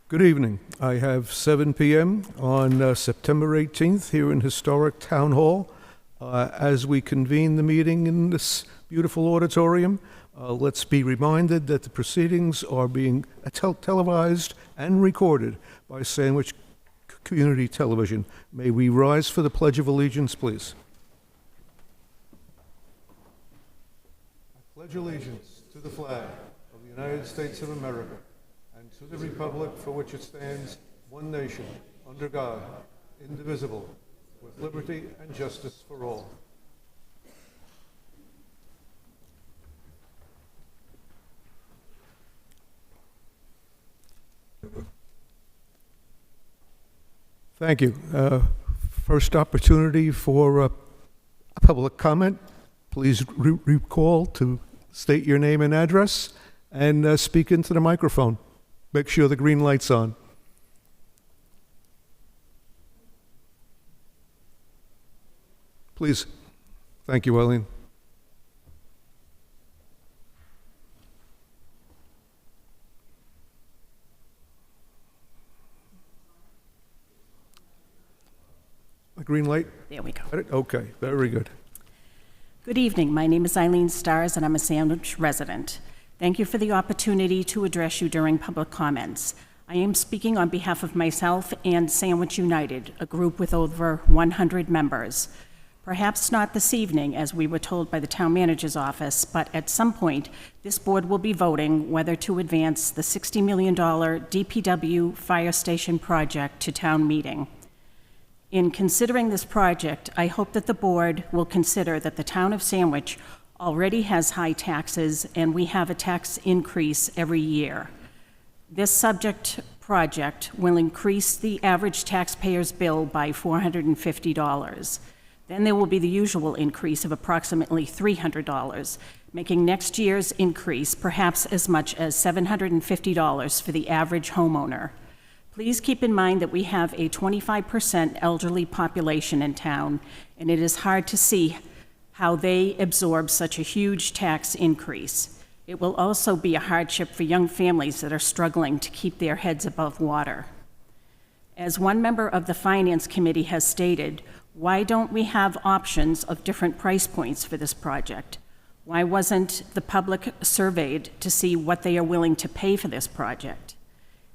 Good evening. I have 7 p.m. on September 18th here in historic Town Hall. As we convene the meeting in this beautiful auditorium, let's be reminded that the proceedings are being televised and recorded by Sandwich Community Television. May we rise for the Pledge of Allegiance, please. I pledge allegiance to the flag of the United States of America and to the republic for which it stands, one nation, under God, indivisible, with liberty and justice for all. Thank you. First opportunity for public comment. Please recall to state your name and address and speak into the microphone. Make sure the green light's on. Please. Thank you, Eileen. A green light? There we go. Okay, very good. Good evening. My name is Eileen Stars, and I'm a Sandwich resident. Thank you for the opportunity to address you during public comments. I am speaking on behalf of myself and Sandwich United, a group with over 100 members. Perhaps not this evening, as we were told by the town manager's office, but at some point, this board will be voting whether to advance the $60 million DPW fire station project to town meeting. In considering this project, I hope that the board will consider that the town of Sandwich already has high taxes and we have a tax increase every year. This subject project will increase the average taxpayer's bill by $450. Then there will be the usual increase of approximately $300, making next year's increase perhaps as much as $750 for the average homeowner. Please keep in mind that we have a 25% elderly population in town, and it is hard to see how they absorb such a huge tax increase. It will also be a hardship for young families that are struggling to keep their heads above water. As one member of the Finance Committee has stated, why don't we have options of different price points for this project? Why wasn't the public surveyed to see what they are willing to pay for this project?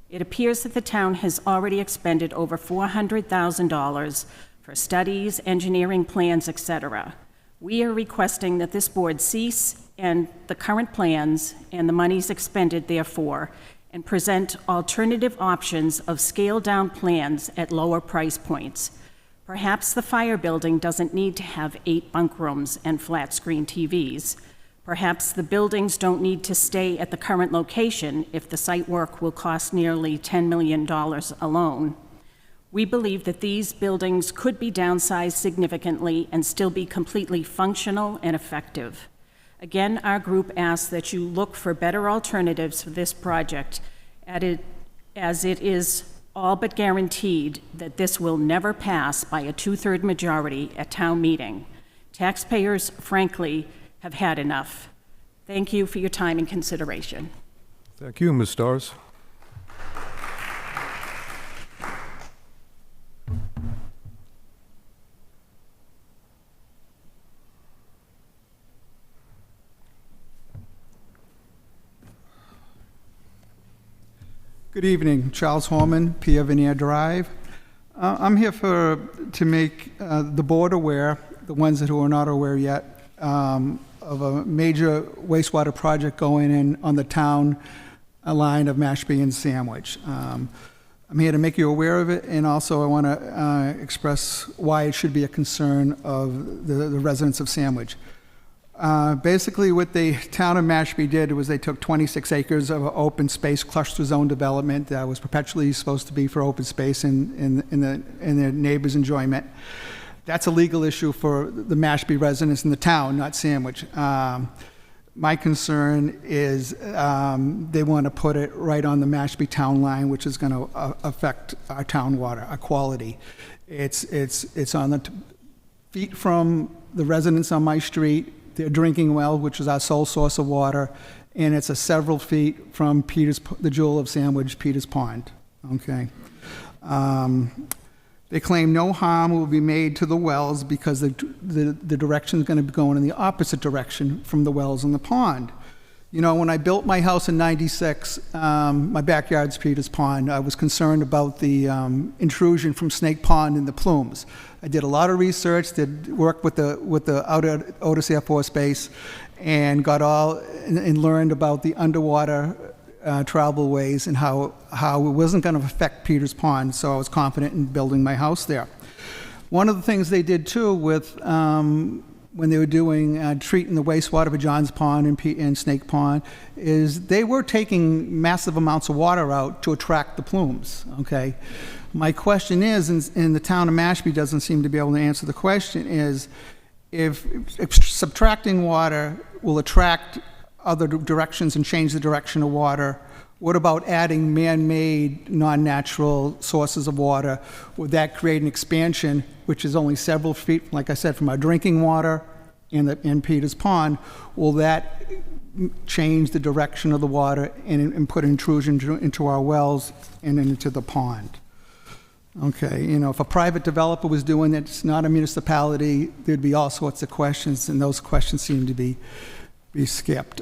It appears that the town has already expended over $400,000 for studies, engineering plans, etc. We are requesting that this board cease and the current plans and the monies expended therefore, and present alternative options of scaled-down plans at lower price points. Perhaps the fire building doesn't need to have 8 bunk rooms and flat-screen TVs. Perhaps the buildings don't need to stay at the current location if the site work will cost nearly $10 million alone. We believe that these buildings could be downsized significantly and still be completely functional and effective. Again, our group asks that you look for better alternatives for this project, as it is all but guaranteed that this will never pass by a 2/3 majority at town meeting. Taxpayers, frankly, have had enough. Thank you for your time and consideration. Thank you, Ms. Stars. Good evening, Charles Horman, Pierre Veneer Drive. I'm here to make the board aware, the ones that who are not aware yet, of a major wastewater project going in on the town line of Mashpee and Sandwich. I'm here to make you aware of it, and also I want to express why it should be a concern of the residents of Sandwich. Basically, what the town of Mashpee did was they took 26 acres of open space cluster zone development that was perpetually supposed to be for open space in their neighbors' enjoyment. That's a legal issue for the Mashpee residents in the town, not Sandwich. My concern is they want to put it right on the Mashpee town line, which is going to affect our town water, our quality. It's on the feet from the residents on my street, their drinking well, which is our sole source of water, and it's several feet from the jewel of Sandwich, Peters Pond. Okay. They claim no harm will be made to the wells because the direction is going to be going in the opposite direction from the wells in the pond. You know, when I built my house in '96, my backyard's Peters Pond, I was concerned about the intrusion from Snake Pond in the plumes. I did a lot of research, did work with the Otis Air Force Base, and and learned about the underwater travel ways and how it wasn't going to affect Peters Pond, so I was confident in building my house there. One of the things they did too with when they were doing treating the wastewater for Johns Pond and Snake Pond is they were taking massive amounts of water out to attract the plumes, okay? My question is, and the town of Mashpee doesn't seem to be able to answer the question, is if subtracting water will attract other directions and change the direction of water, what about adding man-made, non-natural sources of water? Would that create an expansion, which is only several feet, like I said, from our drinking water in Peters Pond? Will that change the direction of the water and put intrusion into our wells and into the pond? Okay, you know, if a private developer was doing it, it's not a municipality, there'd be all sorts of questions, and those questions seem to be skipped.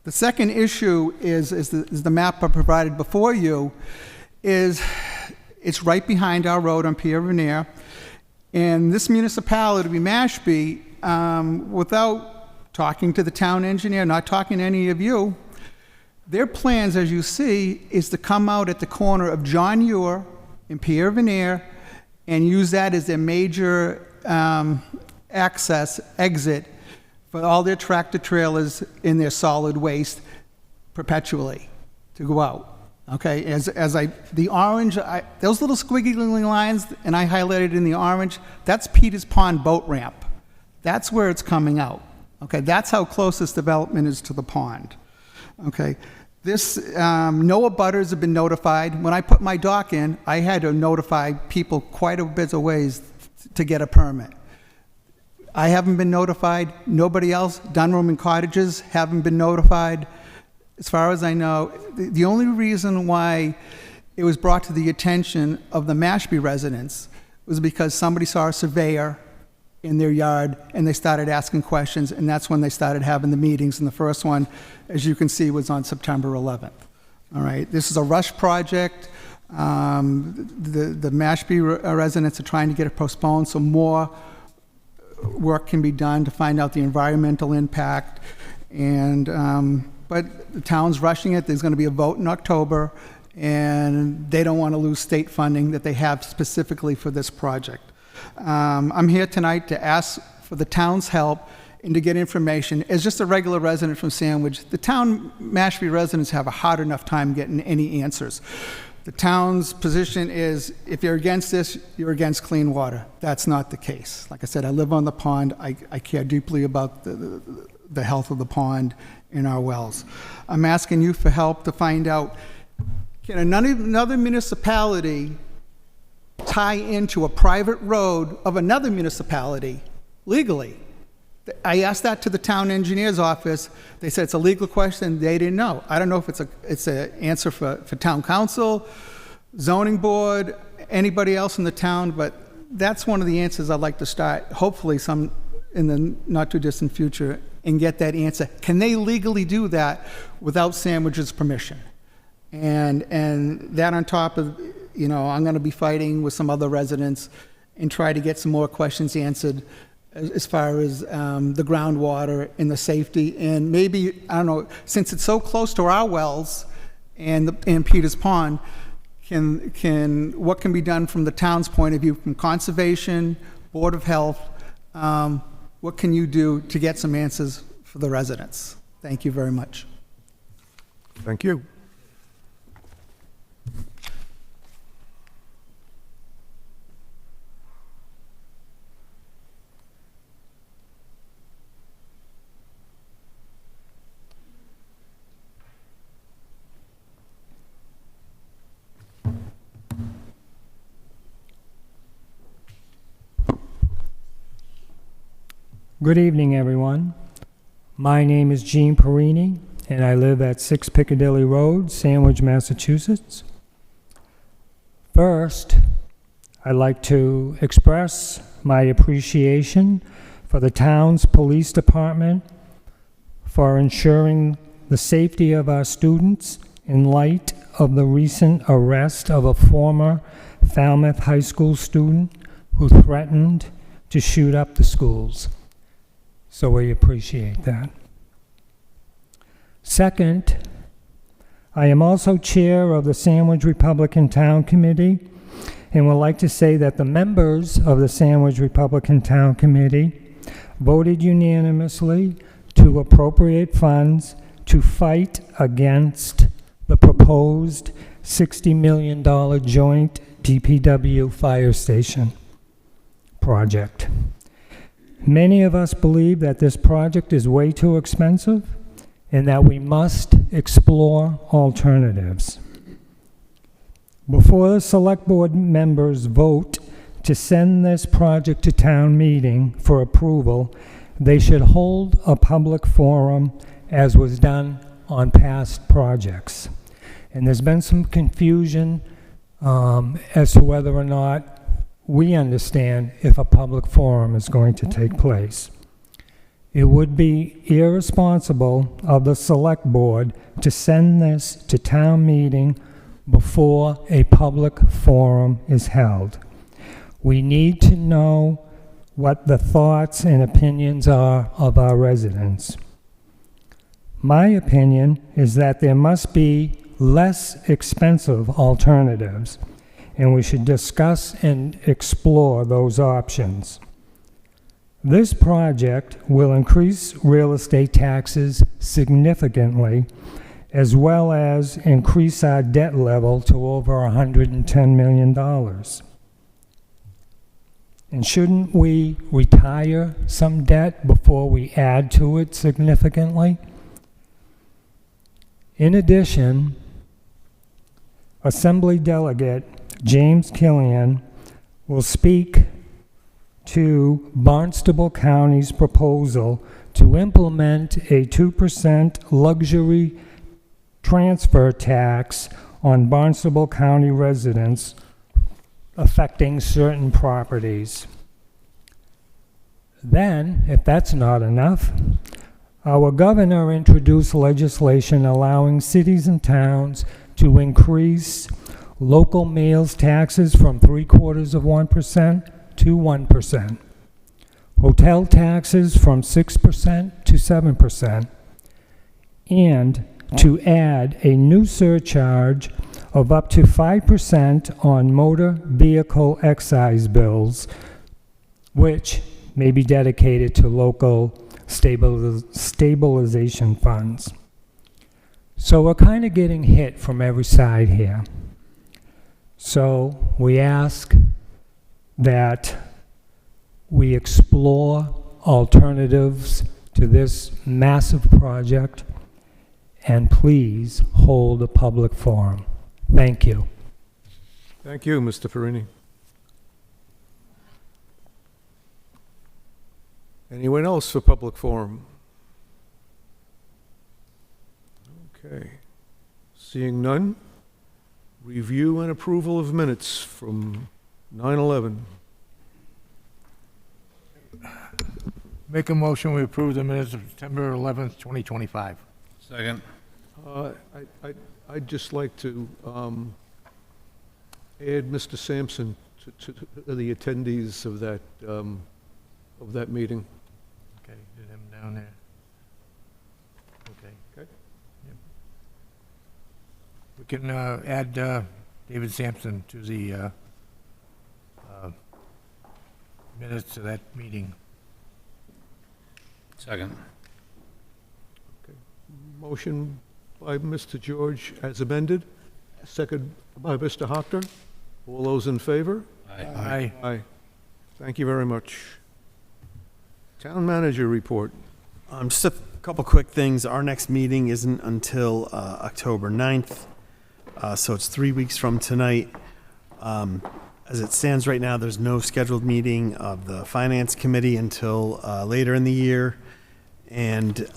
The second issue is the map I provided before you. It's right behind our road on Pierre Vernier, and this municipality, Mashpee, without talking to the town engineer, not talking to any of you, their plans, as you see, is to come out at the corner of John Muir and Pierre Vernier and use that as their major exit for all their tractor trailers in their solid waste perpetually to go out. Okay, the orange, those little squiggly lines, and I highlighted in the orange, that's Peters Pond boat ramp. That's where it's coming out. Okay, that's how close this development is to the pond. Okay, no abutters have been notified. When I put my dock in, I had to notify people quite a bit of ways to get a permit. I haven't been notified. Nobody else, Dunrum and Cottages, haven't been notified. As far as I know, the only reason why it was brought to the attention of the Mashpee residents was because somebody saw a surveyor in their yard and they started asking questions, and that's when they started having the meetings. And the first one, as you can see, was on September 11th. All right, this is a rush project. The Mashpee residents are trying to get it postponed so more work can be done to find out the environmental impact, and but the town's rushing it. There's going to be a vote in October, and they don't want to lose state funding that they have specifically for this project. I'm here tonight to ask for the town's help and to get information. As just a regular resident from Sandwich, the town Mashpee residents have a hard enough time getting any answers. The town's position is, if you're against this, you're against clean water. That's not the case. Like I said, I live on the pond. I care deeply about the health of the pond and our wells. I'm asking you for help to find out, can another municipality tie into a private road of another municipality legally? I asked that to the town engineer's office. They said it's a legal question. They didn't know. I don't know if it's an answer for town council, zoning board, anybody else in the town, but that's one of the answers I'd like to start, hopefully some in the not too distant future, and get that answer. Can they legally do that without Sandwich's permission? And that on top of, you know, I'm going to be fighting with some other residents and try to get some more questions answered as far as the groundwater and the safety, and maybe, I don't know, since it's so close to our wells and Peters Pond, what can be done from the town's point of view, from conservation, Board of Health, what can you do to get some answers for the residents? Thank you very much. Thank you. Good evening, everyone. My name is Gene Perini, and I live at 6 Piccadilly Road, Sandwich, Massachusetts. First, I'd like to express my appreciation for the town's police department for ensuring the safety of our students in light of the recent arrest of a former Falmouth High School student who threatened to shoot up the schools. So we appreciate that. Second, I am also chair of the Sandwich Republican Town Committee and would like to say that the members of the Sandwich Republican Town Committee voted unanimously to appropriate funds to fight against the proposed $60 million joint DPW fire station project. Many of us believe that this project is way too expensive and that we must explore alternatives. Before the select board members vote to send this project to town meeting for approval, they should hold a public forum as was done on past projects. And there's been some confusion as to whether or not we understand if a public forum is going to take place. It would be irresponsible of the select board to send this to town meeting before a public forum is held. We need to know what the thoughts and opinions are of our residents. My opinion is that there must be less expensive alternatives, and we should discuss and explore those options. This project will increase real estate taxes significantly, as well as increase our debt level to over $110 million. And shouldn't we retire some debt before we add to it significantly? In addition, Assembly Delegate James Killian will speak to Barnstable County's proposal to implement a 2% luxury transfer tax on Barnstable County residents affecting certain properties. Then, if that's not enough, our governor introduced legislation allowing cities and towns to increase local meals taxes from 0.75% to 1%, hotel taxes from 6% to 7%, and to add a new surcharge of up to 5% on motor vehicle excise bills, which may be dedicated to local stabilization funds. So we're kind of getting hit from every side here. So we ask that we explore alternatives to this massive project, and please hold a public forum. Thank you. Thank you, Mr. Perini. Anyone else for public forum? Okay. Seeing none, review and approval of minutes from 9/11. Make a motion, we approve the minutes of September 11th, 2025. Second. I'd just like to add Mr. Sampson to the attendees of that meeting. Okay, get him down there. Okay. Okay. Yep. We can add David Sampson to the minutes of that meeting. Second. Motion by Mr. George as amended, second by Mr. Hockter. All those in favor? Aye. Aye. Thank you very much. Town manager report. Just a couple quick things. Our next meeting isn't until October 9th, so it's 3 weeks from tonight. As it stands right now, there's no scheduled meeting of the Finance Committee until later in the year. And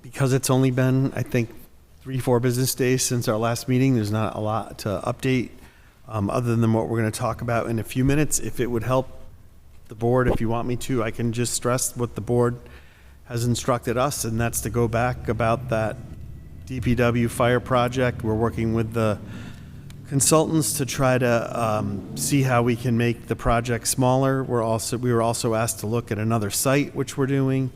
because it's only been, I think, 3-4 business days since our last meeting, there's not a lot to update. other than what we're going to talk about in a few minutes. If it would help the board, if you want me to, I can just stress what the board has instructed us, and that's to go back about that DPW fire project. We're working with the consultants to try to see how we can make the project smaller. We were also asked to look at another site, which we're doing,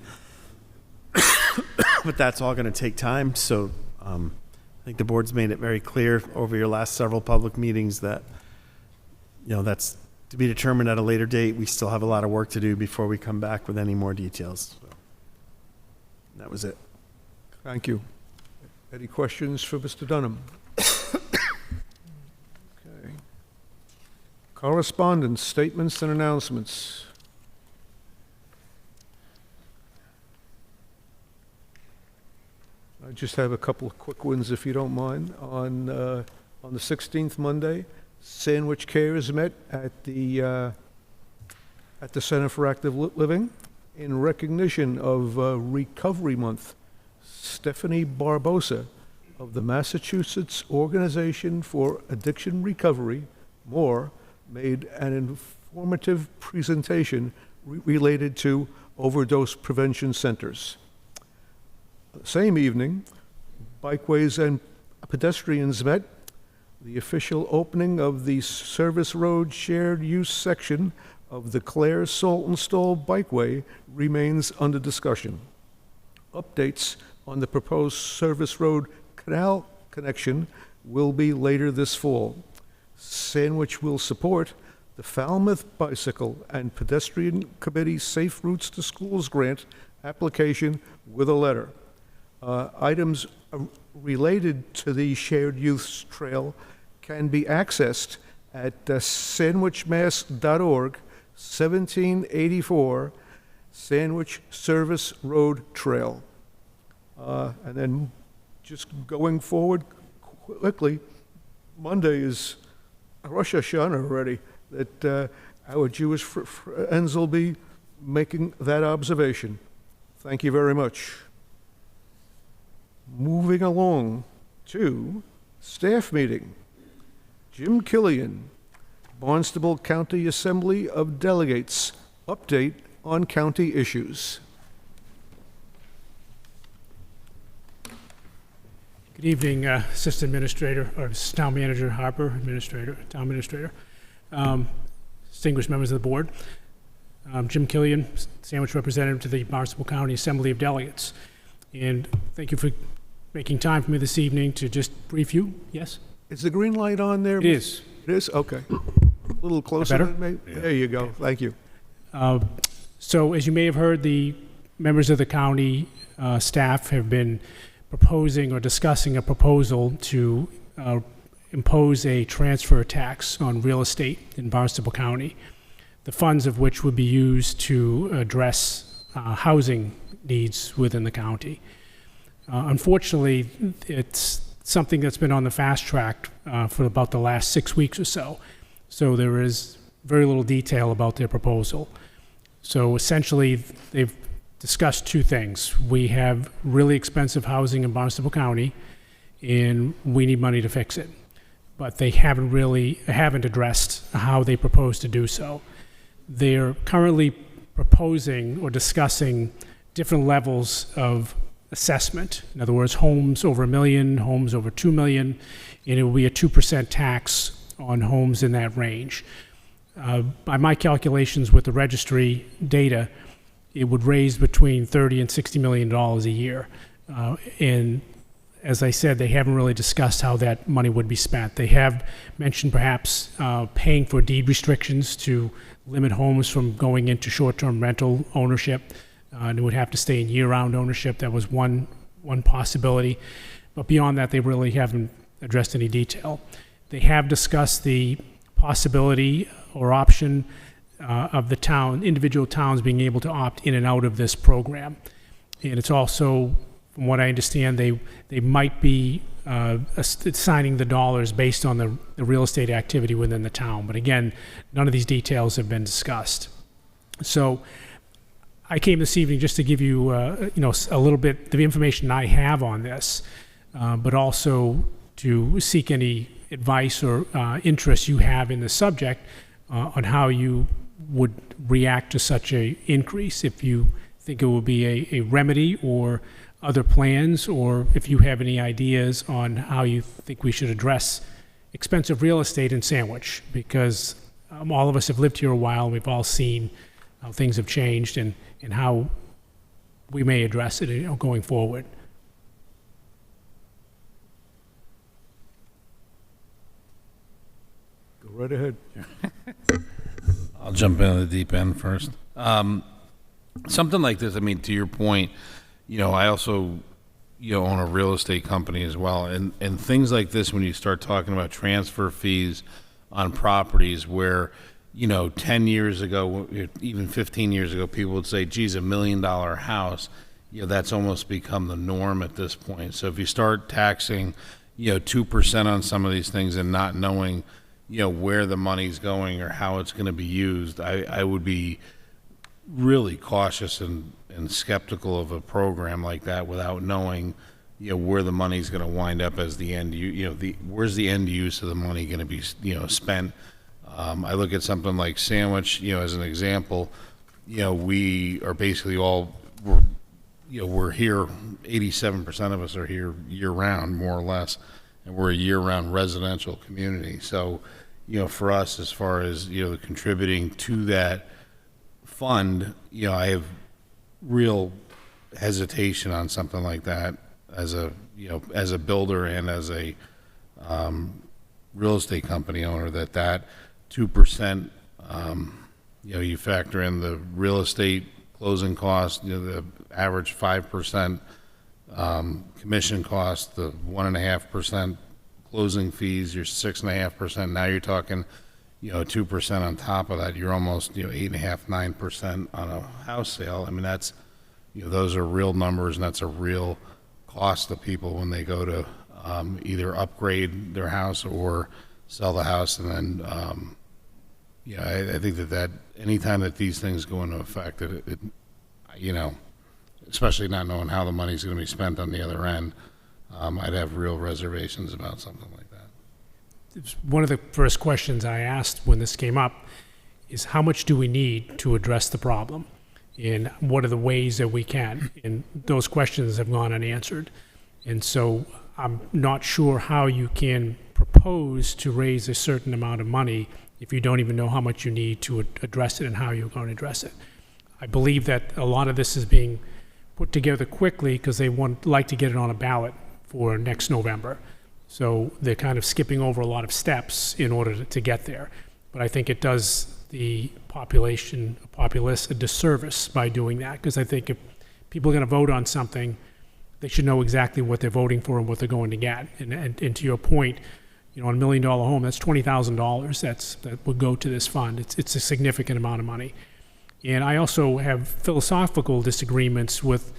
but that's all going to take time. So I think the board's made it very clear over your last several public meetings that, you know, that's to be determined at a later date. We still have a lot of work to do before we come back with any more details. So that was it. Thank you. Any questions for Mr. Dunham? Okay. Correspondence, statements, and announcements. I just have a couple of quick ones, if you don't mind. On the 16th, Monday, Sandwich Cares met at the Center for Active Living in recognition of Recovery Month. Stephanie Barbosa of the Massachusetts Organization for Addiction Recovery, MORE, made an informative presentation related to overdose prevention centers. The same evening, Bikeways and Pedestrians met. The official opening of the Service Road Shared Use section of the Clare Saltonstall Bikeway remains under discussion. Updates on the proposed Service Road Canal connection will be later this fall. Sandwich will support the Falmouth Bicycle and Pedestrian Committee Safe Routes to Schools grant application with a letter. Items related to the shared use trail can be accessed at sandwichmass.org, 1784 Sandwich Service Road Trail. And then just going forward quickly, Monday is Rosh Hashanah already, that our Jewish friends will be making that observation. Thank you very much. Moving along to staff meeting. Jim Killian, Barnstable County Assembly of Delegates, update on county issues. Good evening, Assistant Administrator, or Town Manager Harper, Town Administrator, distinguished members of the board. Jim Killian, Sandwich Representative to the Barnstable County Assembly of Delegates. And thank you for making time for me this evening to just brief you. Yes? Is the green light on there? It is. It is? Okay. A little closer. Better? Then, maybe? There you go. Thank you. So as you may have heard, the members of the county staff have been proposing or discussing a proposal to impose a transfer tax on real estate in Barnstable County, the funds of which would be used to address housing needs within the county. Unfortunately, it's something that's been on the fast track for about the last 6 weeks or so. So there is very little detail about their proposal. So essentially, they've discussed two things. We have really expensive housing in Barnstable County, and we need money to fix it. But they haven't addressed how they propose to do so. They're currently proposing or discussing different levels of assessment. In other words, homes over $1 million, homes over $2 million, and it will be a 2% tax on homes in that range. By my calculations with the registry data, it would raise between $30 and $60 million a year. And as I said, they haven't really discussed how that money would be spent. They have mentioned perhaps paying for deed restrictions to limit homes from going into short-term rental ownership. And it would have to stay in year-round ownership. That was one possibility. But beyond that, they really haven't addressed any detail. They have discussed the possibility or option of the individual towns being able to opt in and out of this program. And it's also, from what I understand, they might be assigning the dollars based on the real estate activity within the town. But again, none of these details have been discussed. So I came this evening just to give you, a little bit the information I have on this, but also to seek any advice or interest you have in the subject on how you would react to such a increase, if you think it will be a remedy or other plans, or if you have any ideas on how you think we should address expensive real estate in Sandwich, because all of us have lived here a while, and we've all seen how things have changed and how we may address it going forward. Go right ahead. I'll jump in at the deep end first. Something like this, I mean, to your point, I also, own a real estate company as well. And things like this, when you start talking about transfer fees on properties where, 10 years ago, even 15 years ago, people would say, geez, $1 million house, that's almost become the norm at this point. So if you start taxing, 2% on some of these things and not knowing, where the money's going or how it's going to be used, I would be really cautious and skeptical of a program like that without knowing, where the money's going to wind up as the end, where's the end use of the money going to be, spent. I look at something like Sandwich, as an example, we are basically we're here, 87% of us are here year-round, more or less, and we're a year-round residential community. So, for us, as far as, the contributing to that fund, I have real hesitation on something like that as a builder and as a real estate company owner, that 2%, you factor in the real estate closing cost, the average 5% commission cost, the 1.5% closing fees, your 6.5%. Now you're talking, 2% on top of that. You're almost, 8.5%, 9% on a house sale. I mean, that's, those are real numbers, and that's a real cost to people when they go to either upgrade their house or sell the house. And then, I think that anytime that these things go into effect, it especially not knowing how the money's going to be spent on the other end, I'd have real reservations about something like that. It's one of the first questions I asked when this came up is how much do we need to address the problem? And what are the ways that we can? And those questions have gone unanswered. And so I'm not sure how you can propose to raise a certain amount of money if you don't even know how much you need to address it and how you're going to address it. I believe that a lot of this is being put together quickly because they like to get it on a ballot for next November. So they're kind of skipping over a lot of steps in order to get there. But I think it does the populace a disservice by doing that, because I think if people are going to vote on something, they should know exactly what they're voting for and what they're going to get. And to your point, on $1 million home, that's $20,000 that would go to this fund. It's a significant amount of money. And I also have philosophical disagreements with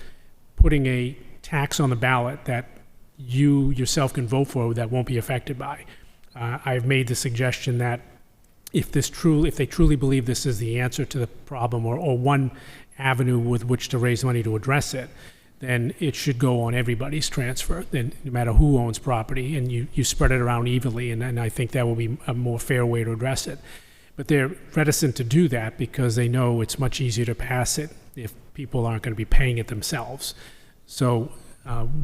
putting a tax on the ballot that you yourself can vote for that won't be affected by. I've made the suggestion that if they truly believe this is the answer to the problem or one avenue with which to raise money to address it, then it should go on everybody's transfer, then no matter who owns property, and you spread it around evenly, and I think that will be a more fair way to address it. But they're reticent to do that because they know it's much easier to pass it if people aren't going to be paying it themselves. So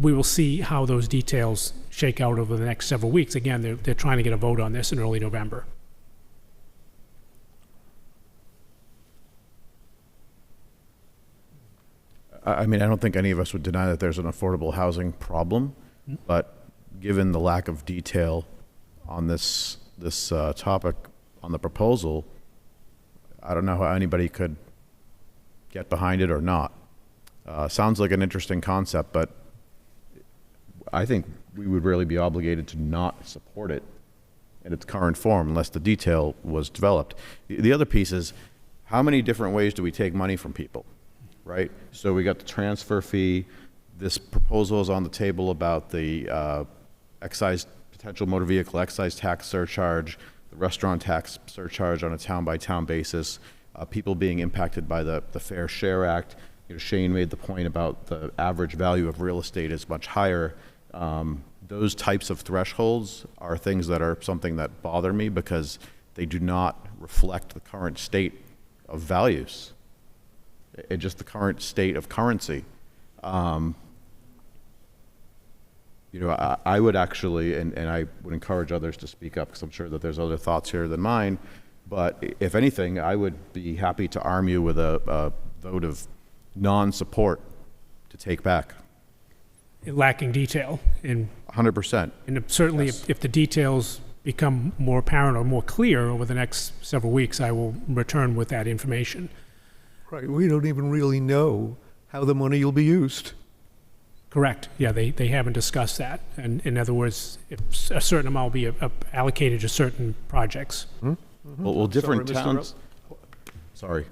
we will see how those details shake out over the next several weeks. Again, they're trying to get a vote on this in early November. I mean, I don't think any of us would deny that there's an affordable housing problem, but given the lack of detail on this topic on the proposal, I don't know how anybody could get behind it or not. Sounds like an interesting concept, but I think we would really be obligated to not support it in its current form unless the detail was developed. The other piece is, how many different ways do we take money from people, right? So we got the transfer fee. This proposal is on the table about the potential motor vehicle excise tax surcharge, the restaurant tax surcharge on a town-by-town basis, people being impacted by the Fair Share Act. Shane made the point about the average value of real estate is much higher those types of thresholds are things that are something that bother me because they do not reflect the current state of values. Just the current state of currency. I would actually, and I would encourage others to speak up because I'm sure that there's other thoughts here than mine, but if anything, I would be happy to arm you with a vote of non-support to take back. Lacking detail, and 100%. certainly Yes. if the details become more apparent or more clear over the next several weeks, I will return with that information. Right, we don't even really know how the money will be used. Correct. Yeah, they haven't discussed that. And in other words, if a certain amount will be allocated to certain projects. Well, different Sorry, Mr. towns. Sorry.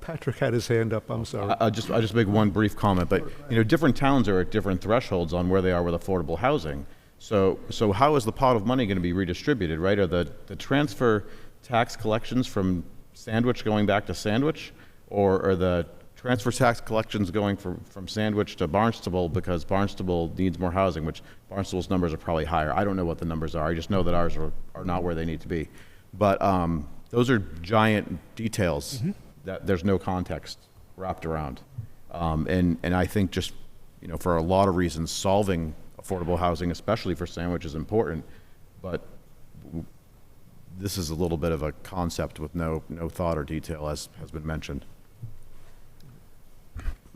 Patrick had his hand up, I'm sorry. I just make one brief comment, but different towns are at different thresholds on where they are with affordable housing. So how is the pot of money going to be redistributed, right? Are the transfer tax collections from Sandwich going back to Sandwich, or are the transfer tax collections going from Sandwich to Barnstable because Barnstable needs more housing, which Barnstable's numbers are probably higher. I don't know what the numbers are. I just know that ours are not where they need to be. But those are giant details that there's no context wrapped around. And I think just, for a lot of reasons, solving affordable housing, especially for Sandwich, is important. But this is a little bit of a concept with no thought or detail, as has been mentioned.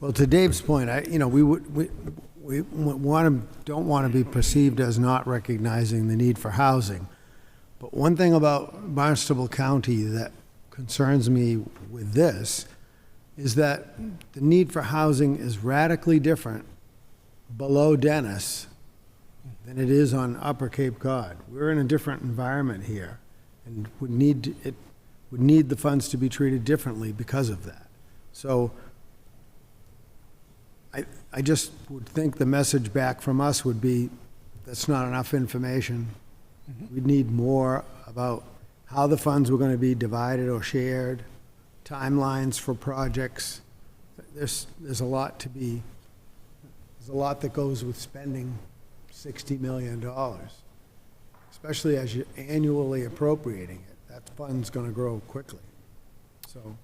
Well, to Dave's point, we don't want to be perceived as not recognizing the need for housing. But one thing about Barnstable County that concerns me with this is that the need for housing is radically different below Dennis than it is on Upper Cape Cod. We're in a different environment here, and would need the funds to be treated differently because of that. So I just would think the message back from us would be, that's not enough information. We'd need more about how the funds were going to be divided or shared, timelines for projects. There's a lot that goes with spending $60 million, especially as you're annually appropriating it. That fund's going to grow quickly. So,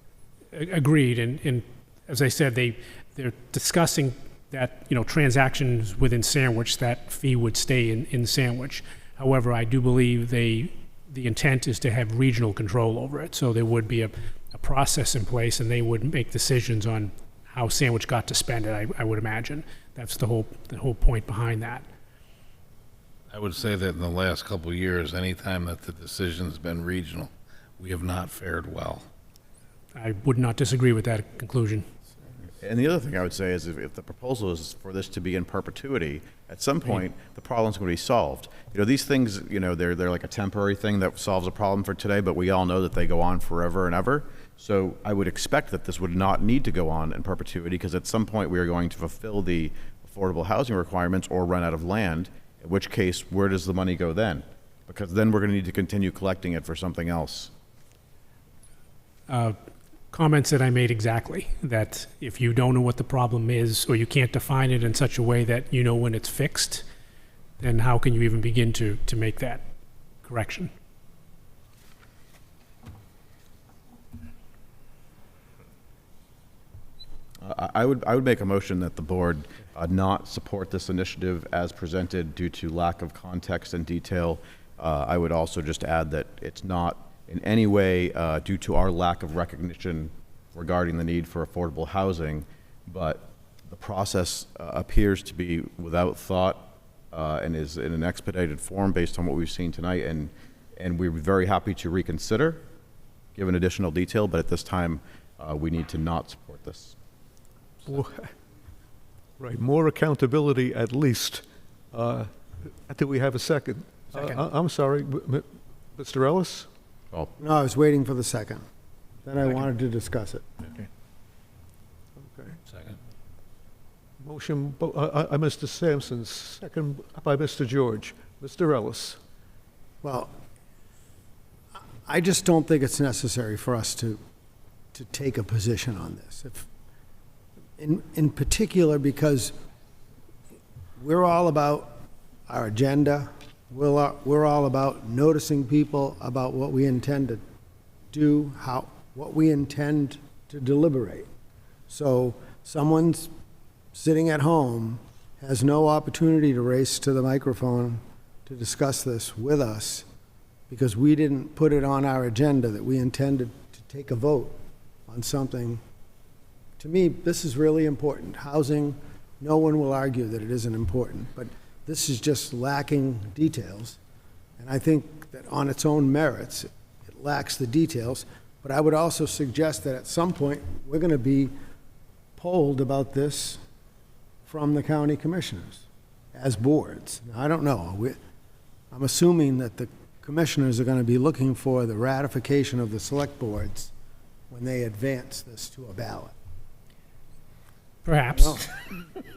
Agreed. And as I said, they're discussing that, transactions within Sandwich, that fee would stay in Sandwich. However, I do believe the intent is to have regional control over it. So there would be a process in place, and they would make decisions on how Sandwich got to spend it, I would imagine. That's the whole point behind that. I would say that in the last couple of years, anytime that the decision's been regional, we have not fared well. I would not disagree with that conclusion. And the other thing I would say is if the proposal is for this to be in perpetuity, at some point, the problem's going to be solved. These things, they're like a temporary thing that solves a problem for today, but we all know that they go on forever and ever. So I would expect that this would not need to go on in perpetuity, because at some point we are going to fulfill the affordable housing requirements or run out of land, in which case, where does the money go then? Because then we're going to need to continue collecting it for something else. Comments that I made exactly, that if you don't know what the problem is, or you can't define it in such a way that you know when it's fixed, then how can you even begin to make that correction? I would make a motion that the board not support this initiative as presented due to lack of context and detail. I would also just add that it's not in any way due to our lack of recognition regarding the need for affordable housing, but the process appears to be without thought and is in an expedited form based on what we've seen tonight, and we're very happy to reconsider, given additional detail, but at this time, we need to not support this. Right, more accountability at least. Do we have a second? Second. I'm sorry, Mr. Ellis? Well, no, I was waiting for the second. Then I wanted to discuss it. Okay. Second. Motion by Mr. Sampson, second by Mr. George. Mr. Ellis? Well, I just don't think it's necessary for us to take a position on this. In particular, because we're all about our agenda. We're all about noticing people about what we intend to do, what we intend to deliberate. So someone's sitting at home has no opportunity to race to the microphone to discuss this with us because we didn't put it on our agenda that we intended to take a vote on something. To me, this is really important. Housing, no one will argue that it isn't important, but this is just lacking details. And I think that on its own merits, it lacks the details. But I would also suggest that at some point, we're going to be polled about this from the county commissioners as boards. Now, I don't know. I'm assuming that the commissioners are going to be looking for the ratification of the select boards when they advance this to a ballot. Perhaps.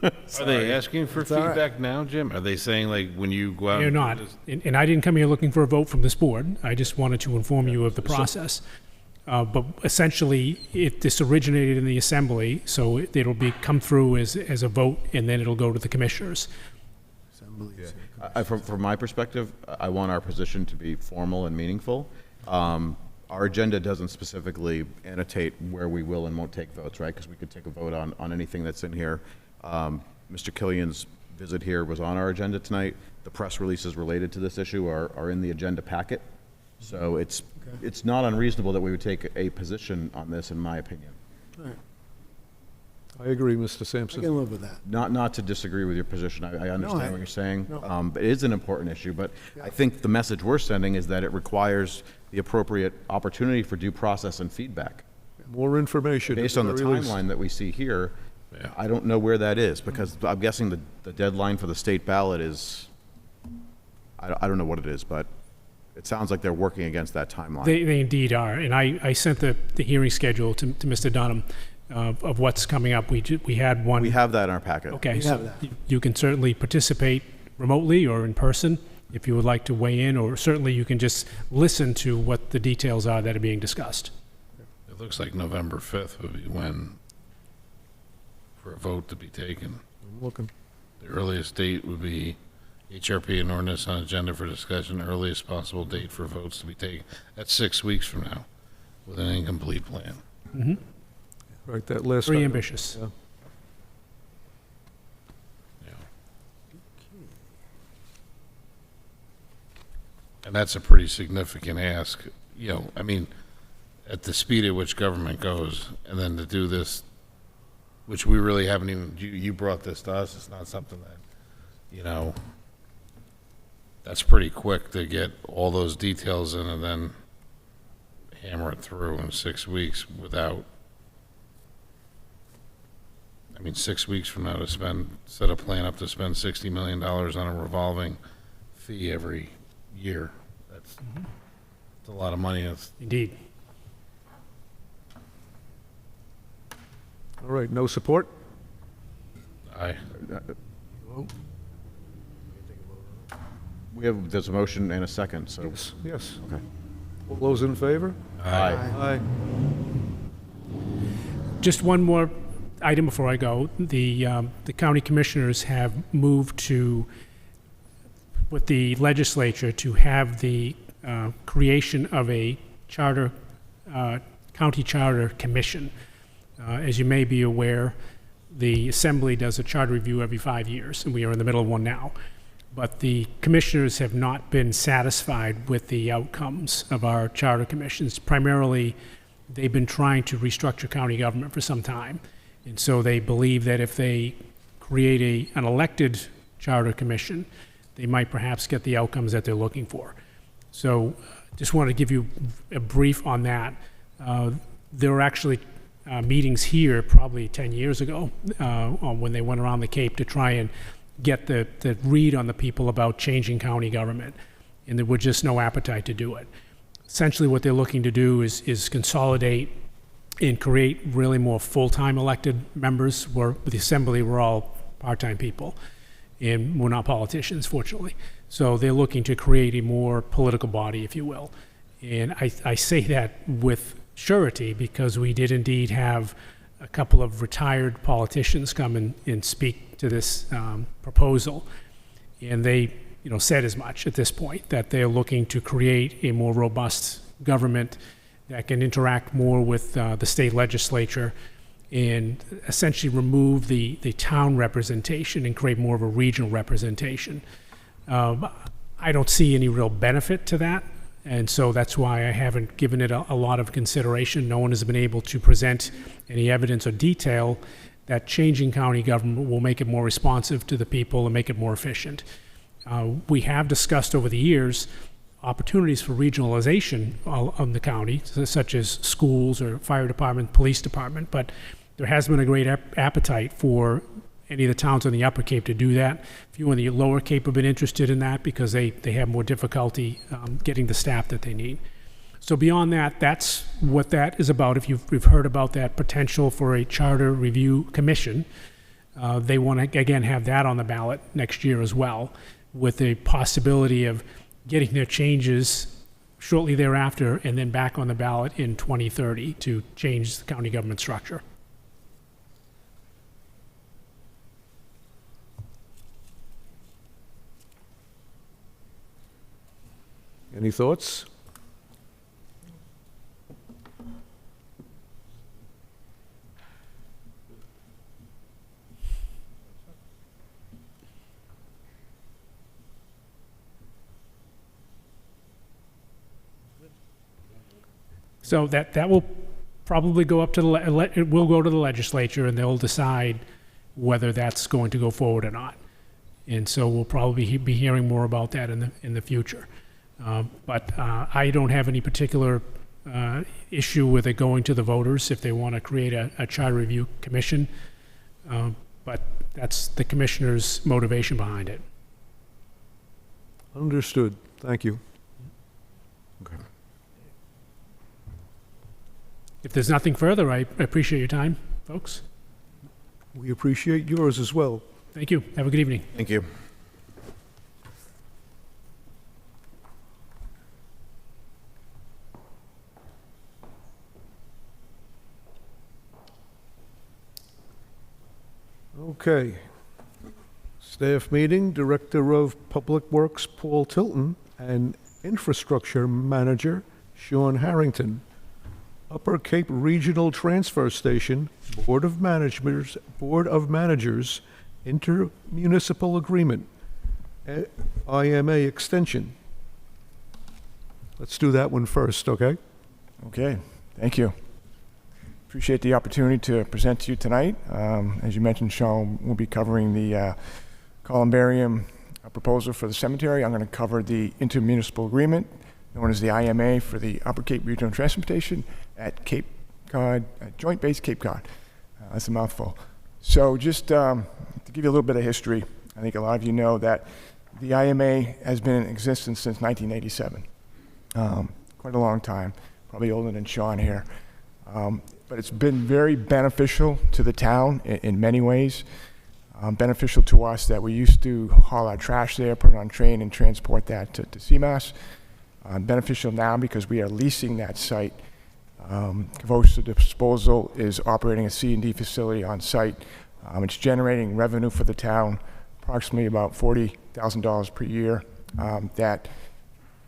Are they asking for That's all right. feedback now, Jim? Are they saying, like, when you go out? They're and not. do this- And I didn't come here looking for a vote from this board. I just wanted to inform you of the process. But essentially, this originated in the assembly, so it'll come through as a vote, and then it'll go to the commissioners. Assemblies. From my perspective, I want our position to be formal and meaningful. Our agenda doesn't specifically annotate where we will and won't take votes, right? Because we could take a vote on anything that's in here. Mr. Killian's visit here was on our agenda tonight. The press releases related to this issue are in the agenda packet. So it's not unreasonable that we would take a position on this, in my opinion. All right. I agree, Mr. I Sampson. can live with that. Not to disagree with your position. I understand what you're saying. no. But it is an important issue. But I think the message we're sending is that it requires the appropriate opportunity for due process and feedback. More information. Based on the at very least. timeline that we see here, Yeah. I don't know where that is, because I'm guessing the deadline for the state ballot is, I don't know what it is, but it sounds like they're working against that timeline. They indeed are. And I sent the hearing schedule to Mr. Dunham of what's coming up. We had one. We have that in our packet. Okay, We so have that. you can certainly participate remotely or in person if you would like to weigh in, or certainly you can just listen to what the details are that are being discussed. It looks like November 5th would be when, for a vote to be taken. I'm looking. The earliest date would be HRP and ordinance on agenda for discussion, earliest possible date for votes to be taken. That's 6 weeks from now, with an incomplete plan. Right, that list. Very ambitious. Yeah. Yeah. And that's a pretty significant ask, I mean, at the speed at which government goes, and then to do this, which we really haven't even, you brought this to us, it's not something that, that's pretty quick to get all those details in and then hammer it through in 6 weeks without, 6 weeks from now to set a plan up to spend $60 million on a revolving fee every year. That's a lot of money. Indeed. All right, no support? There's a motion and a second, so. Yes. Okay. All those in favor? Aye. Aye. Just one more item before I go. The county commissioners have moved with the legislature to have the creation of a county charter commission. As you may be aware, the Assembly does a charter review every 5 years, and we are in the middle of one now. But the commissioners have not been satisfied with the outcomes of our charter commissions. Primarily, they've been trying to restructure county government for some time. And so they believe that if they create an elected charter commission, they might perhaps get the outcomes that they're looking for. So just want to give you a brief on that. There were actually meetings here probably 10 years ago when they went around the Cape to try and get the read on the people about changing county government, and there was just no appetite to do it. Essentially what they're looking to do is consolidate and create really more full-time elected members, where the Assembly were all part-time people, and we're not politicians, fortunately. So they're looking to create a more political body, if you will. And I say that with surety because we did indeed have a couple of retired politicians come and speak to this proposal. And they, said as much at this point, that they're looking to create a more robust government that can interact more with the state legislature and essentially remove the town representation and create more of a regional representation. I don't see any real benefit to that, and so that's why I haven't given it a lot of consideration. No one has been able to present any evidence or detail that changing county government will make it more responsive to the people and make it more efficient. We have discussed over the years opportunities for regionalization of the county, such as schools or fire department, police department, but there has been a great appetite for any of the towns on the Upper Cape to do that. Few on the Lower Cape have been interested in that because they have more difficulty getting the staff that they need. So beyond that, that's what that is about. If you've heard about that potential for a charter review commission, they want to, again, have that on the ballot next year as well, with the possibility of getting their changes shortly thereafter and then back on the ballot in 2030 to change the county government structure. Any thoughts? So that will probably go up to it will go to the legislature, and they'll decide whether that's going to go forward or not. And so we'll probably be hearing more about that in the future. But I don't have any particular issue with it going to the voters if they want to create a charter review commission. But that's the commissioner's motivation behind it. Understood. Thank you. If there's nothing further, I appreciate your time, folks. We appreciate yours as well. Thank you. Have a good evening. Thank you. Okay. Staff meeting, Director of Public Works Paul Tilton and Infrastructure Manager Sean Harrington. Upper Cape Regional Transfer Station, Board of Managers, Intermunicipal Agreement, IMA Extension. Let's do that one first, okay? Okay, thank you. Appreciate the opportunity to present to you tonight. As you mentioned, Sean will be covering the columbarium proposal for the cemetery. I'm going to cover the intermunicipal agreement, known as the IMA, for the Upper Cape Regional Transportation at Cape Cod, Joint Base Cape Cod. That's a mouthful. So just to give you a little bit of history, I think a lot of you know that the IMA has been in existence since 1987. Quite a long time, probably older than Sean here. But it's been very beneficial to the town in many ways. Beneficial to us that we used to haul our trash there, put it on train and transport that to CMAS. Beneficial now because we are leasing that site. Cavosa Disposal is operating a C&D facility on site. It's generating revenue for the town, approximately about $40,000 per year. That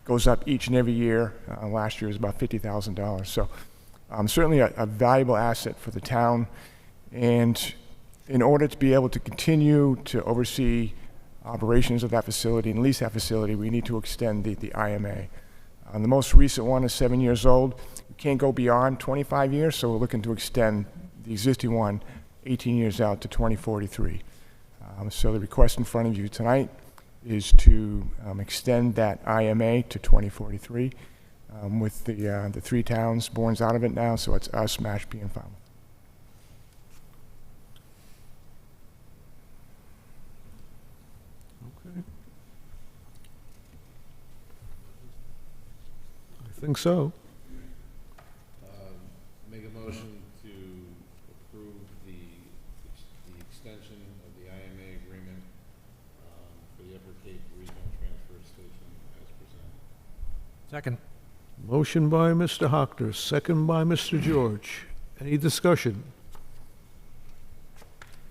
goes up each and every year. Last year was about $50,000. So certainly a valuable asset for the town. And in order to be able to continue to oversee operations of that facility and lease that facility, we need to extend the IMA. The most recent one is 7 years old. We can't go beyond 25 years, so we're looking to extend the existing one 18 years out to 2043. So the request in front of you tonight is to extend that IMA to 2043 with the three towns born out of it now, so it's us, Mashpee, and Falmouth. Okay. I think so. Make a motion to approve the extension of the IMA agreement for the Upper Cape Regional Transfer Station as presented. Second. Motion by Mr. Hockner, second by Mr. George. Any discussion?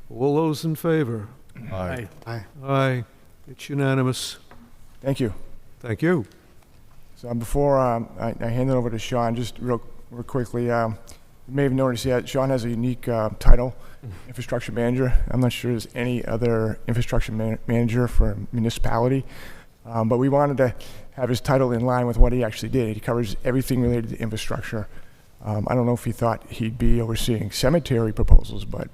All those in favor? Aye. Aye. It's unanimous. Thank you. Thank you. So before I hand it over to Sean, just real quickly, you may have noticed yet, Sean has a unique title, infrastructure manager. I'm not sure there's any other infrastructure manager for a municipality, but we wanted to have his title in line with what he actually did. He covers everything related to infrastructure. I don't know if he thought he'd be overseeing cemetery proposals, but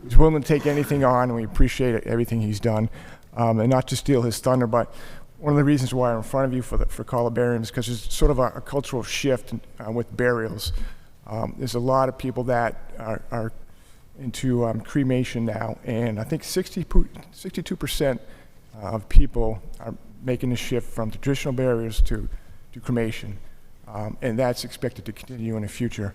he's willing to take anything on, and we appreciate everything he's done. And not to steal his thunder, but one of the reasons why I'm in front of you for columbariums is because there's sort of a cultural shift with burials. There's a lot of people that are into cremation now, and I think 62% of people are making the shift from traditional burials to cremation, and that's expected to continue in the future.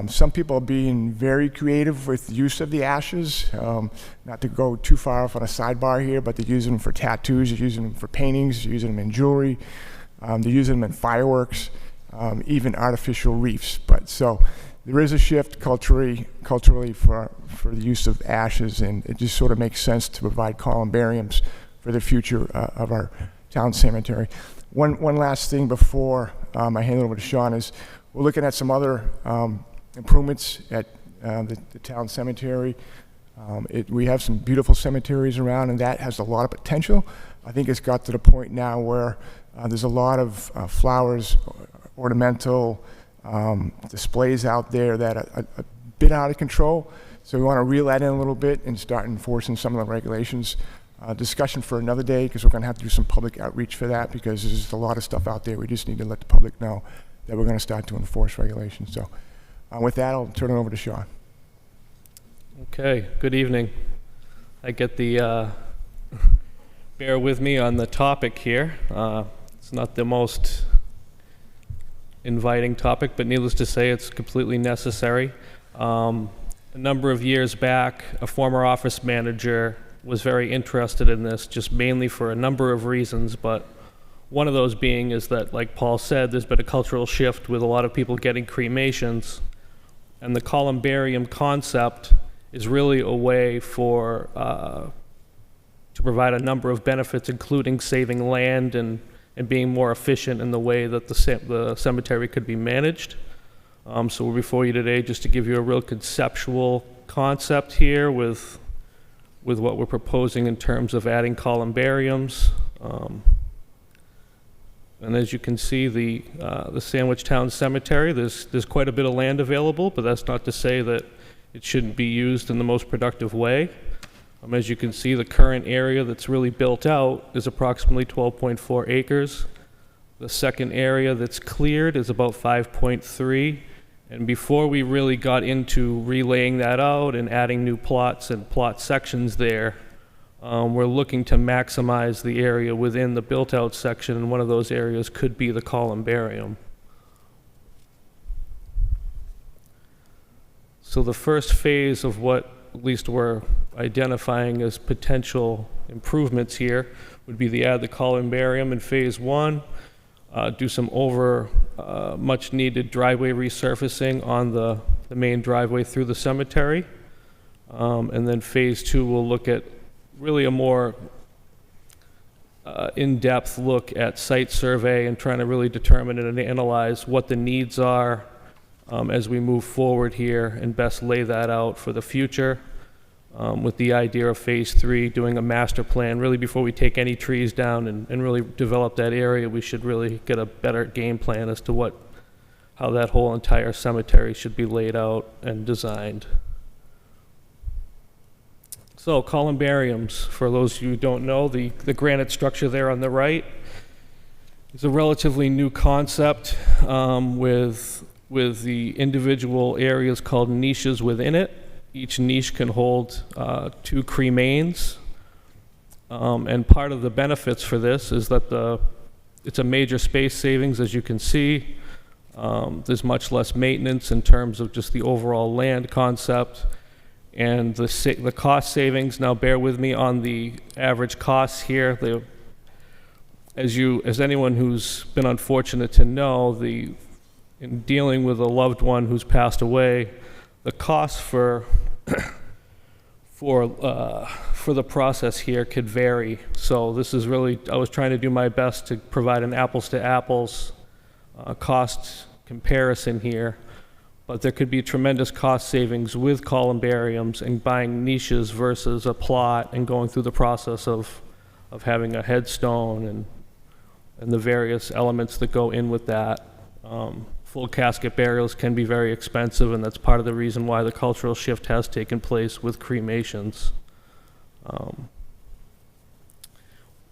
Some people are being very creative with the use of the ashes, not to go too far off on a sidebar here, but they're using them for tattoos, they're using them for paintings, they're using them in jewelry, they're using them in fireworks, even artificial reefs. But so there is a shift culturally for the use of ashes, and it just sort of makes sense to provide columbariums for the future of our town cemetery. One last thing before I hand it over to Sean is we're looking at some other improvements at the town cemetery. We have some beautiful cemeteries around, and that has a lot of potential. I think it's got to the point now where there's a lot of flowers, ornamental displays out there that are a bit out of control. So we want to reel that in a little bit and start enforcing some of the regulations. Discussion for another day, because we're going to have to do some public outreach for that, because there's just a lot of stuff out there. We just need to let the public know that we're going to start to enforce regulations. So with that, I'll turn it over to Sean. Okay, good evening. I get the, bear with me on the topic here. It's not the most inviting topic, but needless to say, it's completely necessary. A number of years back, a former office manager was very interested in this, just mainly for a number of reasons, but one of those being is that, like Paul said, there's been a cultural shift with a lot of people getting cremations, and the columbarium concept is really a way for to provide a number of benefits, including saving land and being more efficient in the way that the cemetery could be managed. So we're before you today just to give you a real conceptual concept here with what we're proposing in terms of adding columbariums. And as you can see, the Sandwich Town Cemetery, there's quite a bit of land available, but that's not to say that it shouldn't be used in the most productive way. As you can see, the current area that's really built out is approximately 12.4 acres. The second area that's cleared is about 5.3. And before we really got into relaying that out and adding new plots and plot sections there, we're looking to maximize the area within the built-out section, and one of those areas could be the columbarium. So the first phase of what at least we're identifying as potential improvements here would be to add the columbarium in phase one, do some much needed driveway resurfacing on the main driveway through the cemetery. And then phase two will look at really a more in-depth look at site survey and trying to really determine and analyze what the needs are as we move forward here and best lay that out for the future. With the idea of phase three doing a master plan. Really before we take any trees down and really develop that area, we should really get a better game plan as to how that whole entire cemetery should be laid out and designed. So columbariums, for those of you who don't know, the granite structure there on the right is a relatively new concept with the individual areas called niches within it. Each niche can hold 2 cremains, and part of the benefits for this is that it's a major space savings, as you can see. There's much less maintenance in terms of just the overall land concept, and the cost savings. Now, bear with me on the average costs here. As anyone who's been unfortunate to know, in dealing with a loved one who's passed away, the cost for for the process here could vary. So this is really, I was trying to do my best to provide an apples to apples cost comparison here, but there could be tremendous cost savings with columbariums and buying niches versus a plot and going through the process of having a headstone and the various elements that go in with that. Full casket burials can be very expensive, and that's part of the reason why the cultural shift has taken place with cremations.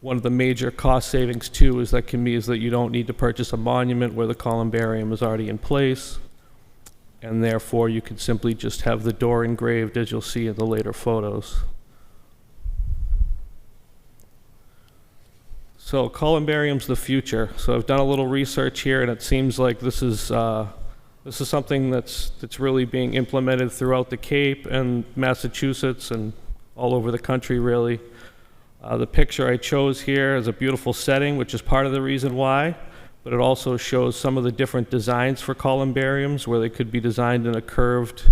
One of the major cost savings too is that you don't need to purchase a monument where the columbarium is already in place, and therefore you could simply just have the door engraved, as you'll see in the later photos. So columbarium's the future. So I've done a little research here, and it seems like this is something that's really being implemented throughout the Cape and Massachusetts and all over the country, really. The picture I chose here is a beautiful setting, which is part of the reason why, but it also shows some of the different designs for columbariums where they could be designed in a curved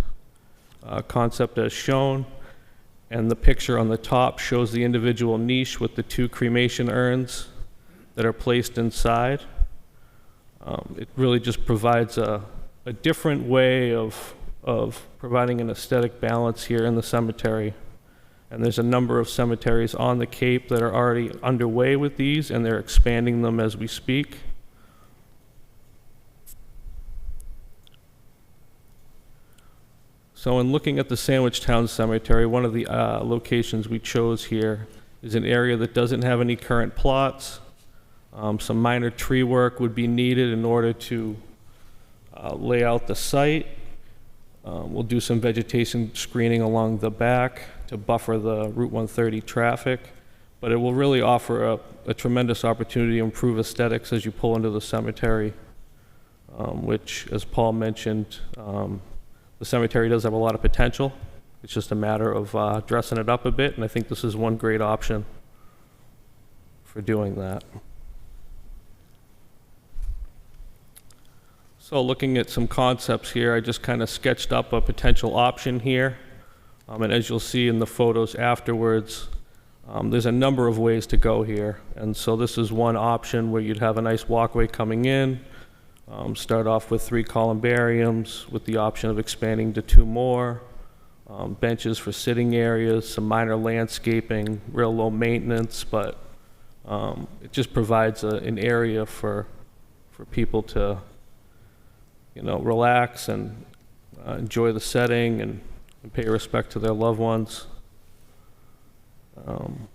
concept as shown. And the picture on the top shows the individual niche with the 2 cremation urns that are placed inside. It really just provides a different way of providing an aesthetic balance here in the cemetery. And there's a number of cemeteries on the Cape that are already underway with these, and they're expanding them as we speak. So in looking at the Sandwich Town Cemetery, one of the locations we chose here is an area that doesn't have any current plots. Some minor tree work would be needed in order to lay out the site. We'll do some vegetation screening along the back to buffer the Route 130 traffic, but it will really offer a tremendous opportunity to improve aesthetics as you pull into the cemetery, which, as Paul mentioned, the cemetery does have a lot of potential. It's just a matter of dressing it up a bit, and I think this is one great option for doing that. So looking at some concepts here, I just kind of sketched up a potential option here. And as you'll see in the photos afterwards, there's a number of ways to go here. And so this is one option where you'd have a nice walkway coming in, start off with 3 columbariums with the option of expanding to 2 more, benches for sitting areas, some minor landscaping, real low maintenance, but it just provides an area for people to, relax and enjoy the setting and pay respect to their loved ones. And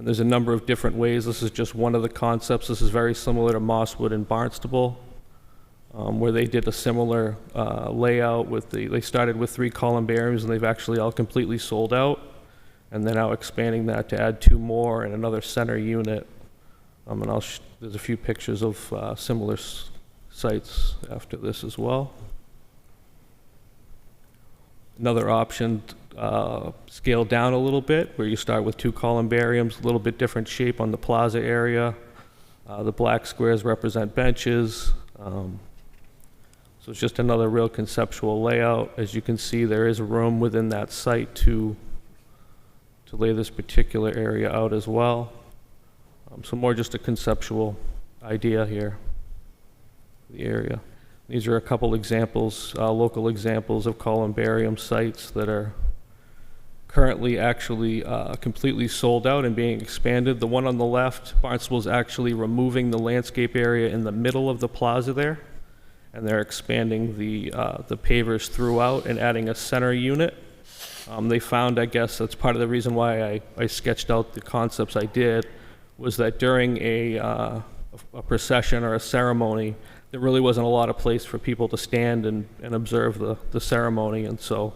there's a number of different ways. This is just one of the concepts. This is very similar to Mosswood and Barnstable, where they did a similar layout with they started with 3 columbariums, and they've actually all completely sold out. And they're now expanding that to add 2 more and another center unit. And there's a few pictures of similar sites after this as well. Another option, scaled down a little bit, where you start with 2 columbariums, a little bit different shape on the plaza area. The black squares represent benches. So it's just another real conceptual layout. As you can see, there is room within that site to lay this particular area out as well. So more just a conceptual idea here, the area. These are a couple examples, local examples of columbarium sites that are currently actually completely sold out and being expanded. The one on the left, Barnstable, is actually removing the landscape area in the middle of the plaza there, and they're expanding the pavers throughout and adding a center unit. They found, I guess that's part of the reason why I sketched out the concepts I did, was that during a procession or a ceremony, there really wasn't a lot of place for people to stand and observe the ceremony, and so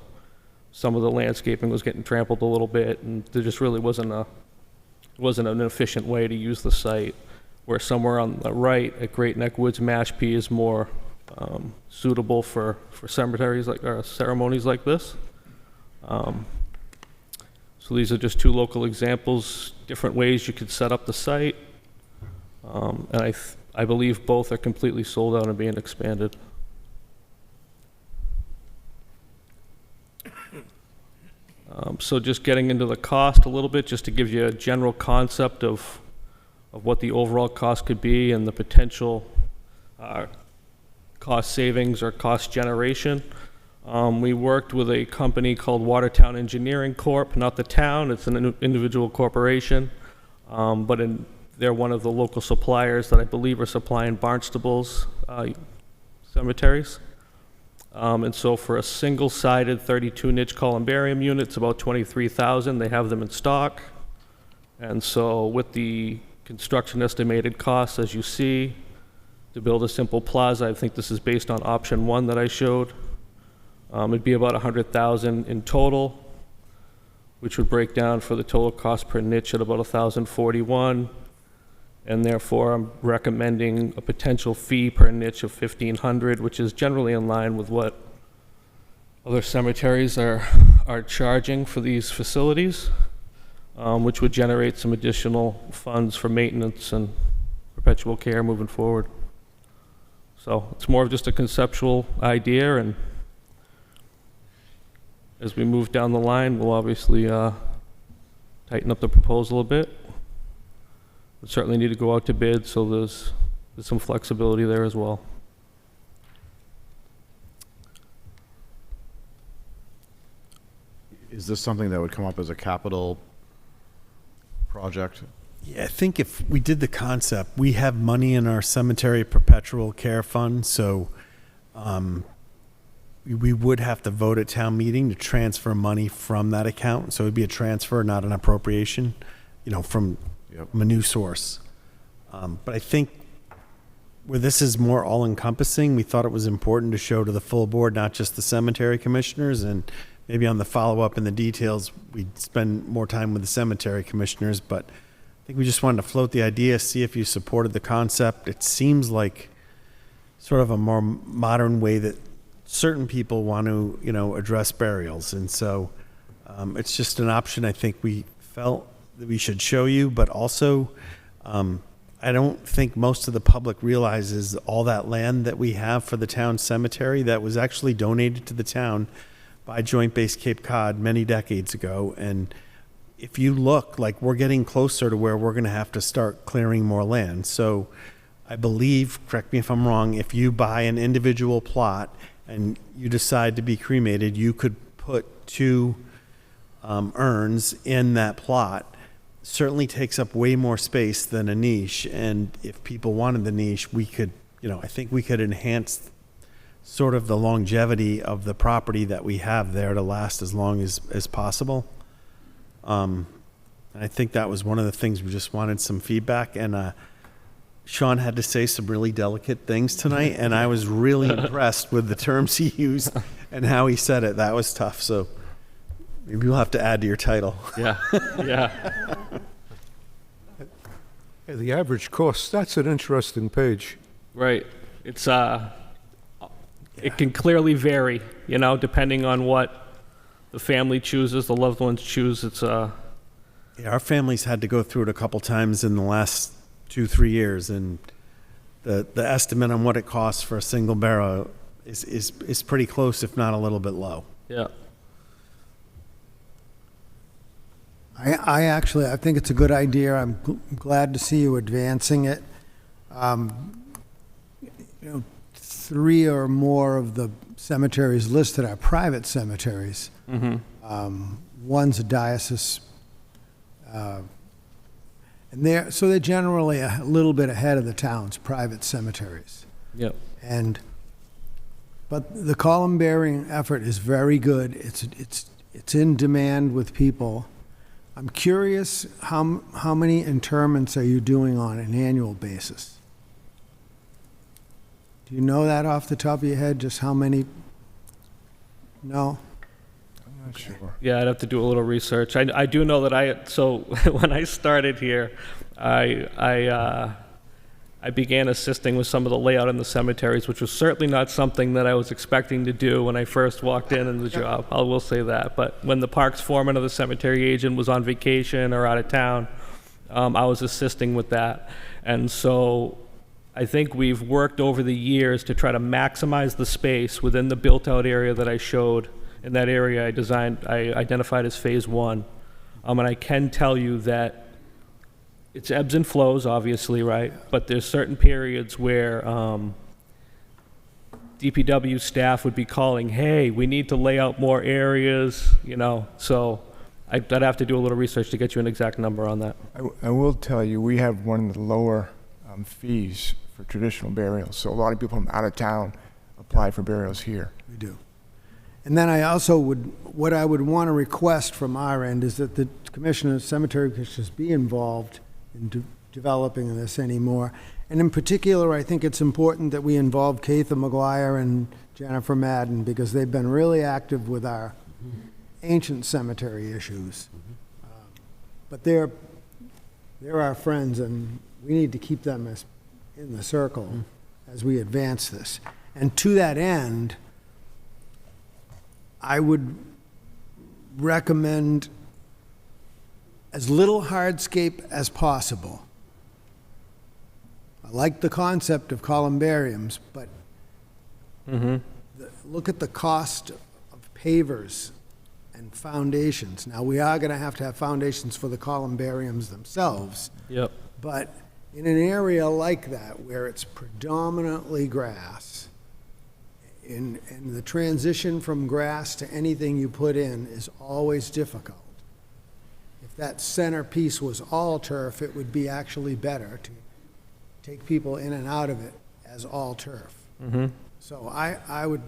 some of the landscaping was getting trampled a little bit, and there just really wasn't an efficient way to use the site. Where somewhere on the right at Great Neck Woods, Mashpee is more suitable for cemeteries or ceremonies like this. So these are just 2 local examples, different ways you could set up the site, and I believe both are completely sold out and being expanded. So just getting into the cost a little bit, just to give you a general concept of what the overall cost could be and the potential cost savings or cost generation. We worked with a company called Watertown Engineering Corp., not the town, it's an individual corporation, but they're one of the local suppliers that I believe are supplying Barnstable's cemeteries. And so for a single-sided 32-niche columbarium unit, it's about $23,000. They have them in stock. And so with the construction estimated costs, as you see, to build a simple plaza, I think this is based on option 1 that I showed. It'd be about $100,000 in total, which would break down for the total cost per niche at about $1,041. And therefore, I'm recommending a potential fee per niche of $1,500, which is generally in line with what other cemeteries are charging for these facilities, which would generate some additional funds for maintenance and perpetual care moving forward. So it's more of just a conceptual idea, and as we move down the line, we'll obviously tighten up the proposal a bit. We certainly need to go out to bid, so there's some flexibility there as well. Is this something that would come up as a capital project? Yeah, I think if we did the concept, we have money in our cemetery perpetual care fund, so we would have to vote at town meeting to transfer money from that account. So it'd be a transfer, not an appropriation, from a new source. But I think where this is more all-encompassing, we thought it was important to show to the full board, not just the cemetery commissioners, and maybe on the follow-up and the details, we'd spend more time with the cemetery commissioners, but I think we just wanted to float the idea, see if you supported the concept. It seems like sort of a more modern way that certain people want to, address burials. And so it's just an option I think we felt that we should show you, but also I don't think most of the public realizes all that land that we have for the town cemetery that was actually donated to the town by Joint Base Cape Cod many decades ago. And if you look, like, we're getting closer to where we're going to have to start clearing more land. So I believe, correct me if I'm wrong, if you buy an individual plot and you decide to be cremated, you could put 2 urns in that plot. Certainly takes up way more space than a niche, and if people wanted the niche, we could, I think we could enhance sort of the longevity of the property that we have there to last as long as possible. And I think that was one of the things we just wanted some feedback, and Sean had to say some really delicate things tonight, and I was really impressed with the terms he used and how he said it. That was tough, so maybe you'll have to add to your title. Yeah, yeah. Hey, the average cost, that's an interesting page. Right. It's it can clearly vary, depending on what the family chooses, the loved ones choose. It's Yeah, our family's had to go through it a couple times in the last 2-3 years, and the estimate on what it costs for a single burial is pretty close, if not a little bit low. yeah. I think it's a good idea. I'm glad to see you advancing it. 3 or more of the cemeteries listed are private cemeteries. One's a diocese, and they're generally a little bit ahead of the town's private cemeteries. Yep. But the columbarium effort is very good. It's in demand with people. I'm curious, how many interments are you doing on an annual basis? Do you know that off the top of your head, just how many? No? I'm not sure. Yeah, I'd have to do a little research. I do know that so when I started here, I began assisting with some of the layout in the cemeteries, which was certainly not something that I was expecting to do when I first walked in the job. I will say that. But when the parks foreman or the cemetery agent was on vacation or out of town, I was assisting with that. And so I think we've worked over the years to try to maximize the space within the built-out area that I showed in that area I identified as Phase 1. And I can tell you that it's ebbs and flows, obviously, right? But there's certain periods where DPW staff would be calling, hey, we need to lay out more areas, you know? So I'd have to do a little research to get you an exact number on that. I will tell you, we have one of the lower fees for traditional burials. So a lot of people from out of town apply for burials here. We do. And then I also what I would want to request from our end is that the cemetery commissioners be involved in developing this anymore. And in particular, I think it's important that we involve Keitha McGuire and Jennifer Madden, because they've been really active with our ancient cemetery issues. But they're our friends, and we need to keep them in the circle as we advance this. And to that end, I would recommend as little hardscape as possible. I like the concept of columbariums, but look at the cost of pavers and foundations. Now, we are going to have foundations for the columbariums themselves. Yep. But in an area like that, where it's predominantly grass, and the transition from grass to anything you put in is always difficult. If that centerpiece was all turf, it would be actually better to take people in and out of it as all turf. So I would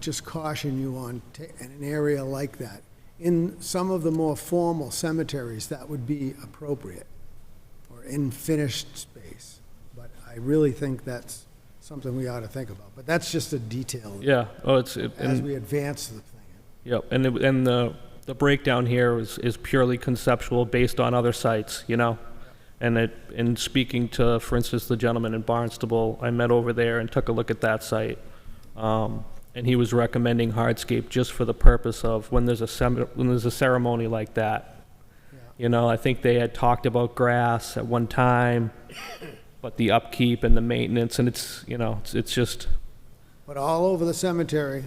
just caution you on in an area like that. In some of the more formal cemeteries, that would be appropriate, or in finished space. But I really think that's something we ought to think about. But that's just a detail. Yeah. Oh, as we advance the thing. Yep. And the breakdown here is purely conceptual, based on other sites, you know? And in speaking to, for instance, the gentleman in Barnstable, I met over there and took a look at that site. And he was recommending hardscape just for the purpose of when there's a ceremony like that. Yeah. You know, I think they had talked about grass at one time, but the upkeep and the maintenance, and it's just, But all over the cemetery,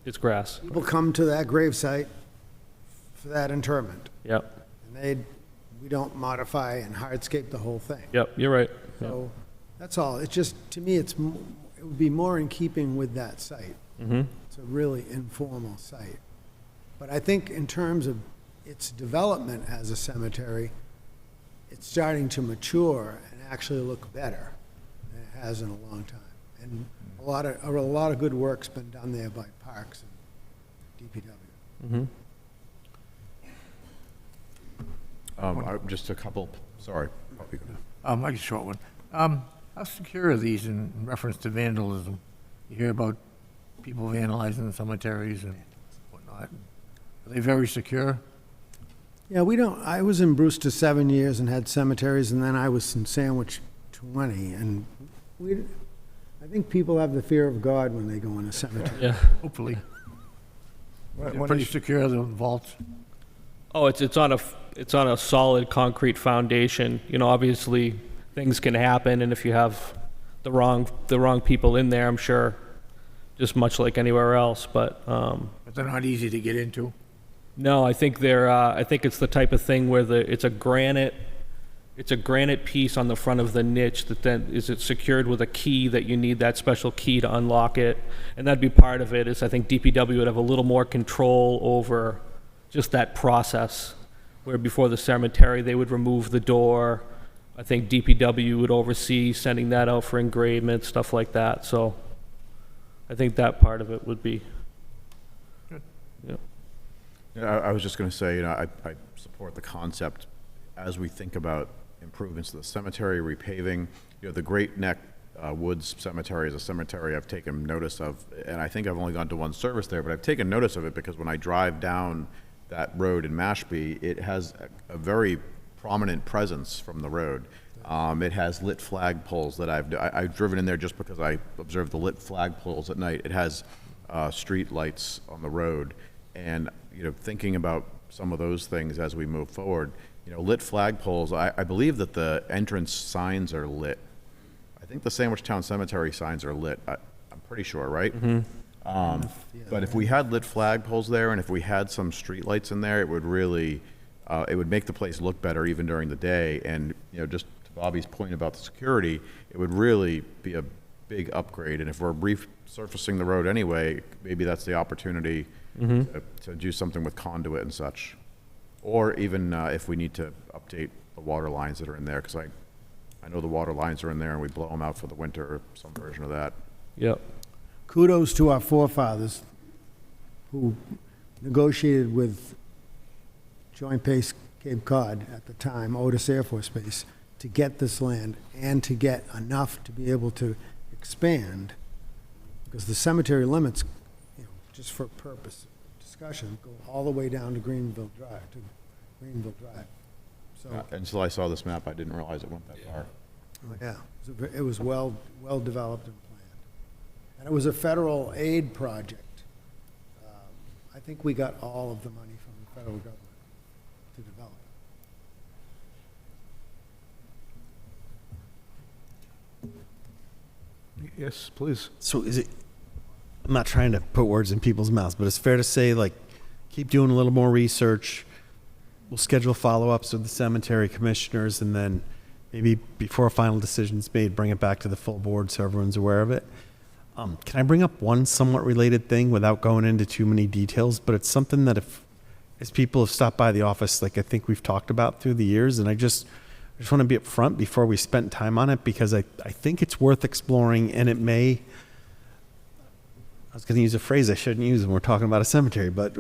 it's grass. people come to that gravesite for that interment. Yep. And we don't modify and hardscape the whole thing. Yep, you're right. Yep. So that's all. It's just, to me, it would be more in keeping with that site. It's a really informal site. But I think in terms of its development as a cemetery, it's starting to mature and actually look better than it has in a long time. And a lot of good work's been done there by Parks and DPW. Just a couple, sorry. Like a short one. How secure are these in reference to vandalism? You hear about people vandalizing the cemeteries and whatnot. Are they very secure? Yeah, I was in Brewster 7 years and had cemeteries, and then I was in Sandwich 20, and I think people have the fear of God when they go in a cemetery. Yeah. Hopefully. When Pretty is- secure, the vaults? Oh, it's on a solid concrete foundation. You know, obviously things can happen, and if you have the wrong people in there, I'm sure, just much like anywhere else. But But they're not easy to get into? no, I think I think it's the type of thing where it's a granite piece on the front of the niche that then is it secured with a key that you need that special key to unlock it, and that'd be part of it. Is I think DPW would have a little more control over just that process, where before the cemetery they would remove the door. I think DPW would oversee sending that out for engravement, stuff like that. So I think that part of it would be. Good. Yep. Yeah, I was just going to say, I support the concept as we think about improvements to the cemetery, repaving. The Great Neck Woods Cemetery is a cemetery I've taken notice of, and I think I've only gone to one service there, but I've taken notice of it because when I drive down that road in Mashpee, it has a very prominent presence from the road. It has lit flagpoles that I've driven in there just because I observed the lit flagpoles at night. It has street lights on the road, and thinking about some of those things as we move forward. Lit flagpoles. I believe that the entrance signs are lit. I think the Sandwich Town Cemetery signs are lit. I'm pretty sure, right? But if we had lit flagpoles there and if we had some streetlights in there, it would really, it would make the place look better even during the day. And, just to Bobby's point about the security, it would really be a big upgrade. And if we're resurfacing the road anyway, maybe that's the opportunity to do something with conduit and such. Or even if we need to update the water lines that are in there, because I know the water lines are in there and we blow them out for the winter or some version of that. Yep. Kudos to our forefathers who negotiated with Joint Base Cape Cod at the time, Otis Air Force Base, to get this land and to get enough to be able to expand, because the cemetery limits, just for purpose discussion, go all the way down to Greenville Drive. So, Until I saw this map, I didn't realize it went that far. yeah, it was well developed and planned. And it was a federal aid project. I think we got all of the money from the federal government to develop it. Yes, please. So is it, I'm not trying to put words in people's mouths, but it's fair to say, like, keep doing a little more research. We'll schedule follow-ups with the cemetery commissioners, and then maybe before a final decision's made, bring it back to the full board so everyone's aware of it. Can I bring up one somewhat related thing without going into too many details? But it's something that as people have stopped by the office, like I think we've talked about through the years, and I just want to be upfront before we spend time on it, because I think it's worth exploring, and it may, I was going to use a phrase I shouldn't use when we're talking about a cemetery, but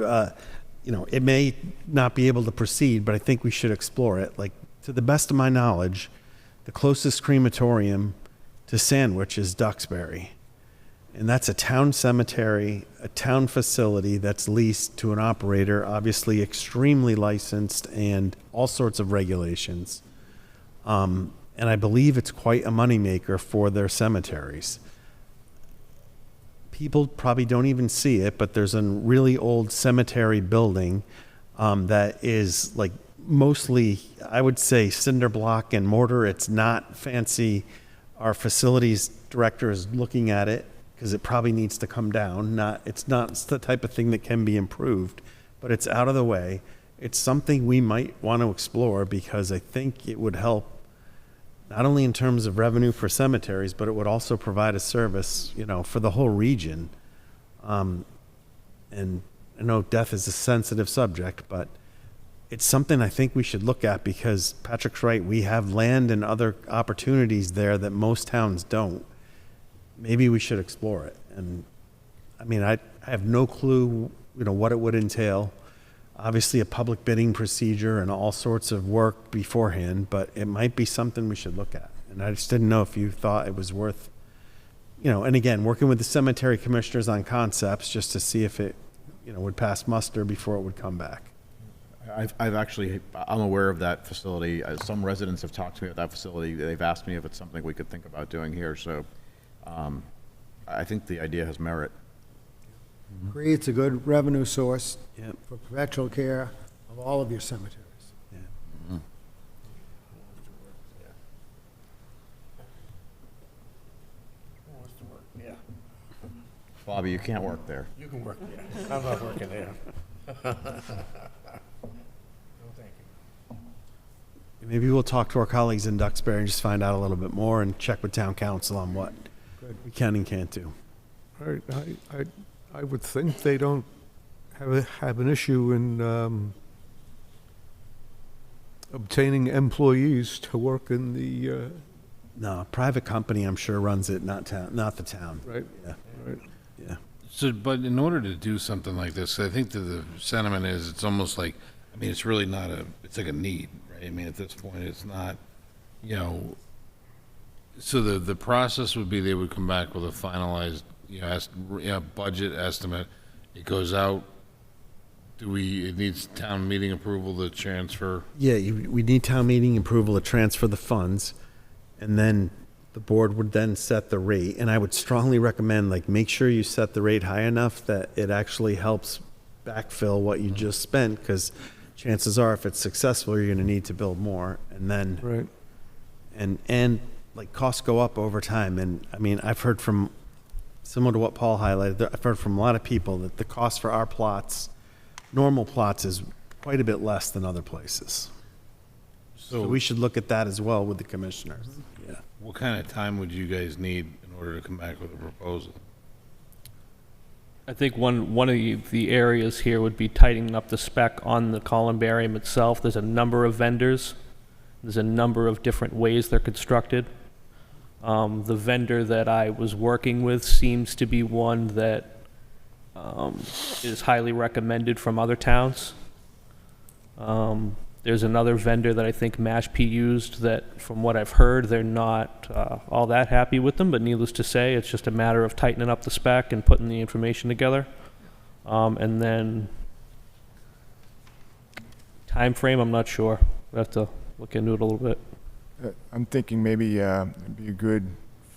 it may not be able to proceed, but I think we should explore it. Like, to the best of my knowledge, the closest crematorium to Sandwich is Duxbury. And that's a town cemetery, a town facility that's leased to an operator, obviously extremely licensed and all sorts of regulations. And I believe it's quite a moneymaker for their cemeteries. People probably don't even see it, but there's a really old cemetery building that is like mostly, I would say, cinder block and mortar. It's not fancy. Our facilities director is looking at it because it probably needs to come down. It's not the type of thing that can be improved, but it's out of the way. It's something we might want to explore, because I think it would help not only in terms of revenue for cemeteries, but it would also provide a service, for the whole region. And I know death is a sensitive subject, but it's something I think we should look at, because Patrick's right. We have land and other opportunities there that most towns don't. Maybe we should explore it. And I mean, I have no clue, what it would entail. Obviously, a public bidding procedure and all sorts of work beforehand, but it might be something we should look at. And I just didn't know if you thought it was worth, and again, working with the cemetery commissioners on concepts just to see if it, would pass muster before it would come back. I'm aware of that facility. Some residents have talked to me about that facility. They've asked me if it's something we could think about doing here. So I think the idea has merit. Creates a good revenue source Yep. for perpetual care of all of your cemeteries. Yeah. Bobby, you can't work there. You can work there. I'm not working there. No, thank you. Maybe we'll talk to our colleagues in Duxbury and just find out a little bit more and check with town council on what we can and can't do. All right, I would think they don't have an issue in obtaining employees to work in the, No, a private company, I'm sure, runs it, not the town. right? Yeah. Right. Yeah. So, but in order to do something like this, I think that the sentiment is, it's almost like, it's really not it's like a need, right? At this point, it's not, so the process would be they would come back with a finalized, budget estimate. It goes out. It needs town meeting approval to transfer? Yeah, we need town meeting approval to transfer the funds, and then the board would then set the rate. And I would strongly recommend, make sure you set the rate high enough that it actually helps backfill what you just spent, because chances are, if it's successful, you're going to need to build more. And then, Right. and costs go up over time. And I've heard from similar to what Paul highlighted, I've heard from a lot of people that the cost for our plots, normal plots, is quite a bit less than other places. So we should look at that as well with the commissioners. Yeah. What kind of time would you guys need in order to come back with a proposal? I think one of the areas here would be tightening up the spec on the columbarium itself. There's a number of vendors. There's a number of different ways they're constructed. The vendor that I was working with seems to be one that is highly recommended from other towns. There's another vendor that I think Mashpee used that, from what I've heard, they're not all that happy with them, but needless to say, it's just a matter of tightening up the spec and putting the information together. And then time frame, I'm not sure. We have to look into it a little bit. I'm thinking maybe it'd be a good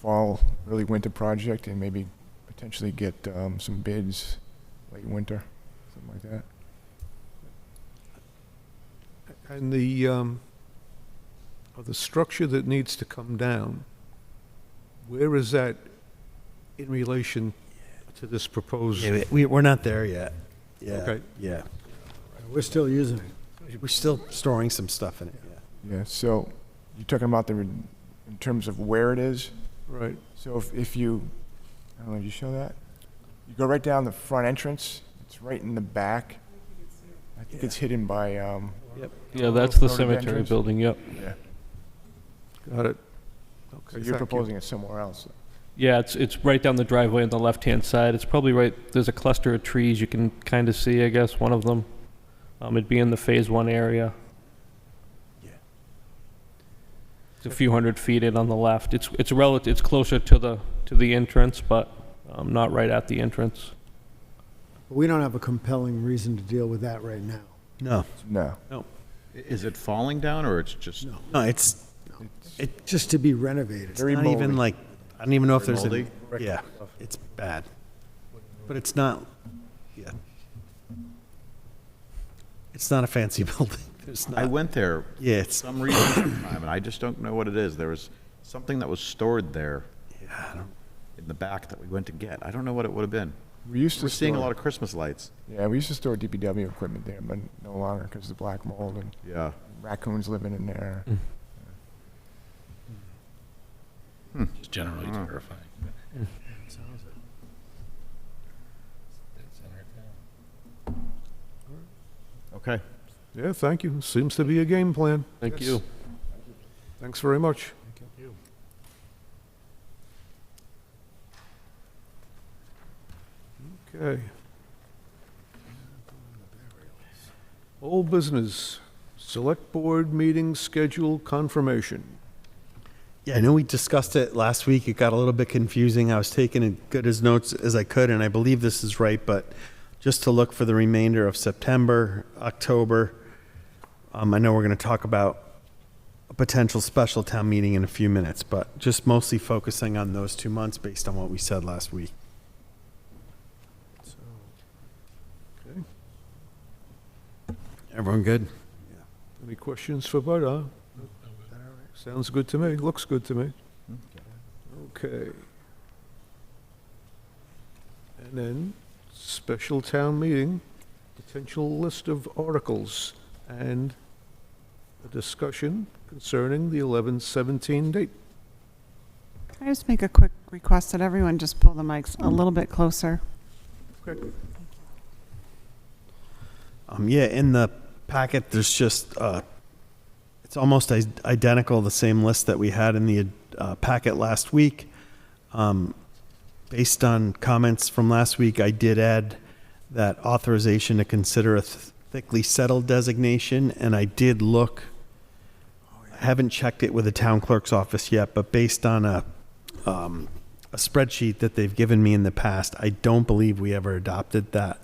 fall, early winter project, and maybe potentially get some bids late winter, something like that. And the structure that needs to come down, where is that in relation to this proposed? Yeah, we're not there yet. Yeah. Okay. Yeah. We're still using it. We're still storing some stuff in it. Yeah. Yeah, so you're talking about in terms of where it is? Right. So if you, I don't know, did you show that? You go right down the front entrance, it's right in the back. I think it's hidden by, Yeah, that's the Road cemetery entrance? building, yep. yeah. Got it. So Okay, you're thank you. proposing it somewhere else. Yeah, it's right down the driveway on the left-hand side. It's probably right, there's a cluster of trees you can kind of see, I guess, one of them. It'd be in the Phase 1 area. Yeah. It's a few hundred feet in on the left. It's closer to the entrance, but not right at the entrance. We don't have a compelling reason to deal with that right now. No. No. Is it falling down, or it's just? No, it's Just to be renovated. Very not moldy. even like, I don't even know if Very there's any. moldy? Yeah, it's bad. But it's not, yeah. It's not a fancy building. There's not. I went there Yeah, for it's, some reason sometime, and I just don't know what it is. There was something that was stored there yeah, I don't, in the back that we went to get. I don't know what it would have been. We used to We're seeing a store- lot of Christmas lights. Yeah, we used to store DPW equipment there, but no longer because of the black mold and Yeah. raccoons living in there. It's generally terrifying. Okay. Yeah, thank you. Seems to be a game plan. Thank Yes. you. Thanks very much. Okay. Old business, select board meeting schedule confirmation. yeah, I know we discussed it last week. It got a little bit confusing. I was taking as good as notes as I could, and I believe this is right, but just to look for the remainder of September, October. I know we're going to talk about a potential special town meeting in a few minutes, but just mostly focusing on those 2 months based on what we said last week. Okay. Everyone good? Any questions for Bud, huh? Sounds good to me, looks good to me. Okay. And then, special town meeting, potential list of articles, and a discussion concerning the 11/17 date. Can I just make a quick request that everyone just pull the mics a little bit closer? Okay. Yeah, in the packet, there's just, it's almost identical, the same list that we had in the packet last week. Based on comments from last week, I did add that authorization to consider a thickly settled designation, and I did look, I haven't checked it with the town clerk's office yet, but based on a spreadsheet that they've given me in the past, I don't believe we ever adopted that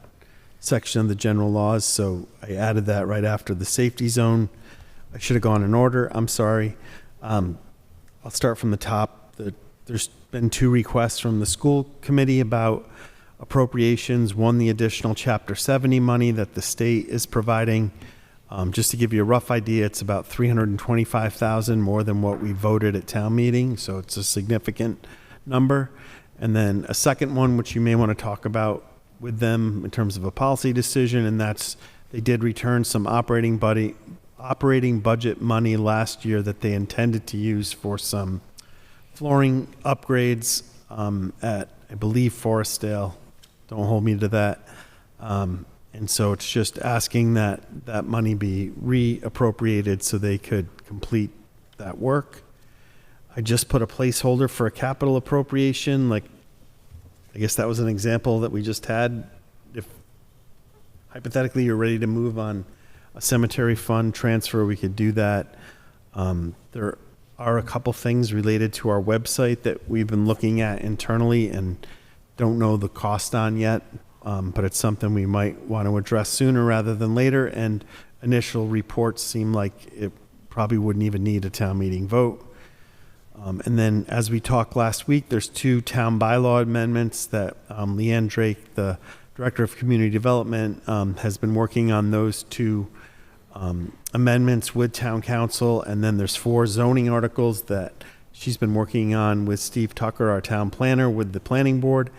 section of the general laws, so I added that right after the safety zone. I should have gone in order, I'm sorry. I'll start from the top. There's been 2 requests from the school committee about appropriations. One, the additional Chapter 70 money that the state is providing. Just to give you a rough idea, it's about $325,000 more than what we voted at town meeting, so it's a significant number. And then a second one, which you may want to talk about with them in terms of a policy decision, and that's they did return some operating budget money last year that they intended to use for some flooring upgrades at, I believe, Forestdale. Don't hold me to that. And so it's just asking that that money be reappropriated so they could complete that work. I just put a placeholder for a capital appropriation, like, I guess that was an example that we just had. If hypothetically you're ready to move on a cemetery fund transfer, we could do that. There are a couple things related to our website that we've been looking at internally and don't know the cost on yet, but it's something we might want to address sooner rather than later. And initial reports seem like it probably wouldn't even need a town meeting vote. And then, as we talked last week, there's 2 town bylaw amendments that Leanne Drake, the Director of Community Development, has been working on those 2 amendments with Town Council. And then there's 4 zoning articles that she's been working on with Steve Tucker, our town planner, with the planning board.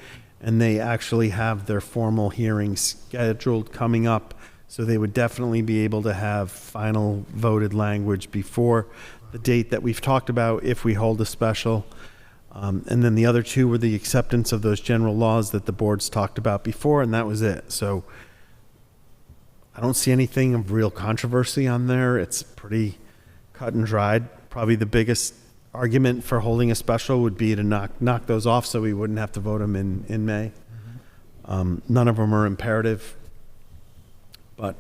And they actually have their formal hearings scheduled coming up. So they would definitely be able to have final voted language before the date that we've talked about if we hold a special. And then the other 2 were the acceptance of those general laws that the board's talked about before, and that was it. So I don't see anything of real controversy on there. It's pretty cut and dried. Probably the biggest argument for holding a special would be to knock those off so we wouldn't have to vote them in May. None of them are imperative, but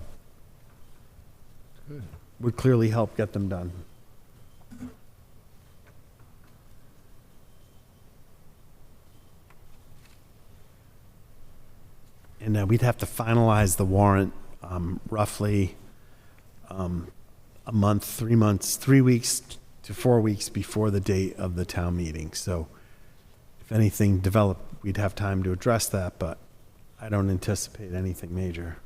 would clearly help get them done. And we'd have to finalize the warrant roughly a month, 3 months, 3 weeks to 4 weeks before the date of the town meeting. So if anything developed, we'd have time to address that, but I don't anticipate anything major.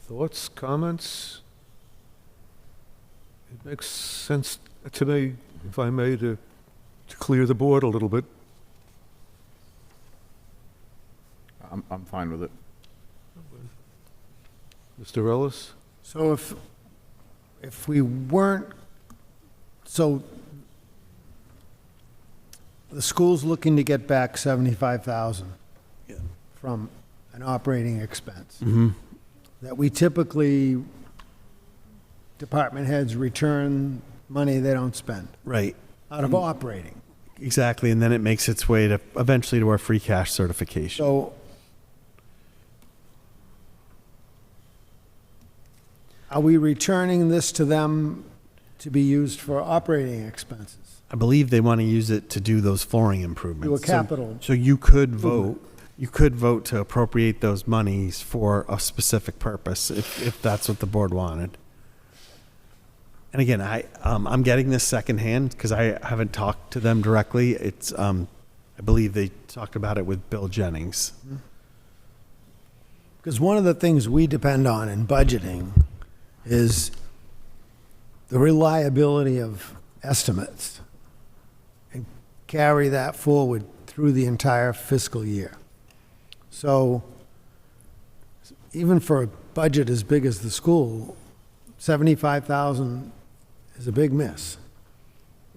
Thoughts, comments? It makes sense to me, if I may, to clear the board a little bit. I'm fine with it. Mr. Ellis? So if we weren't, so the school's looking to get back 75,000 from an operating expense that we typically, department heads return money they don't spend Right. out of operating. Exactly, and then it makes its way to eventually to our free cash certification. So are we returning this to them to be used for operating expenses? I believe they want to use it to do those flooring improvements. Do a capital. So you could vote to appropriate those monies for a specific purpose if that's what the board wanted. And again, I'm getting this secondhand because I haven't talked to them directly. It's I believe they talked about it with Bill Jennings. Because one of the things we depend on in budgeting is the reliability of estimates and carry that forward through the entire fiscal year. So even for a budget as big as the school, 75,000 is a big miss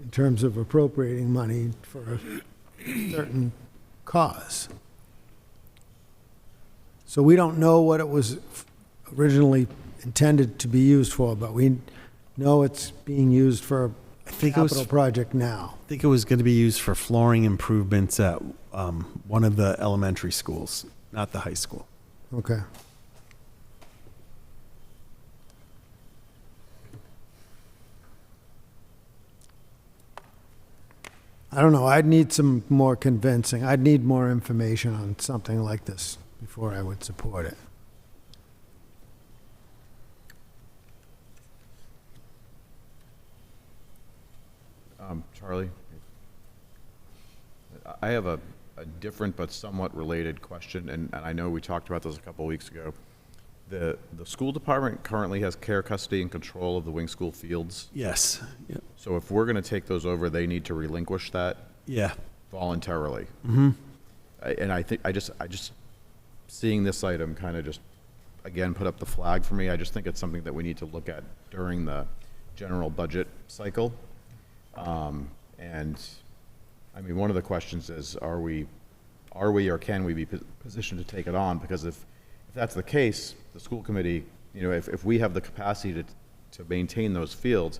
in terms of appropriating money for a certain cause. So we don't know what it was originally intended to be used for, but we know it's being used for a capital project now. I think it was going to be used for flooring improvements at one of the elementary schools, not the high school. Okay. I don't know, I'd need some more convincing, I'd need more information on something like this before I would support it. Charlie? I have a different but somewhat related question, and I know we talked about this a couple of weeks ago. The school department currently has care, custody, and control of the Wing School fields. Yes. Yep. So if we're going to take those over, they need to relinquish that Yeah. voluntarily. Mm-hmm. And I think, I just, seeing this item kind of just, again, put up the flag for me. I just think it's something that we need to look at during the general budget cycle. And, I mean, one of the questions is, are we or can we be positioned to take it on? Because if that's the case, the school committee, you know, if we have the capacity to maintain those fields,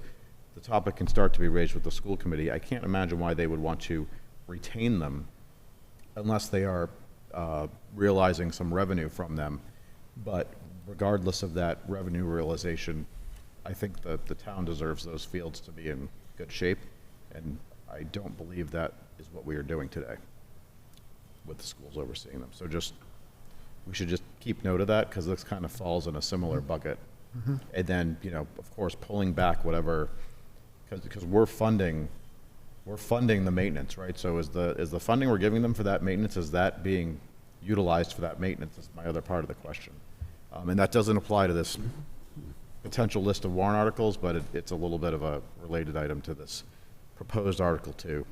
the topic can start to be raised with the school committee. I can't imagine why they would want to retain them unless they are realizing some revenue from them. But regardless of that revenue realization, I think that the town deserves those fields to be in good shape, and I don't believe that is what we are doing today with the schools overseeing them. So we should just keep note of that, because this kind of falls in a similar bucket. And then, you know, of course, pulling back whatever, because we're funding the maintenance, right? So is the funding we're giving them for that maintenance, is that being utilized for that maintenance, is my other part of the question. And that doesn't apply to this potential list of warrant articles, but it's a little bit of a related item to this proposed Article 2.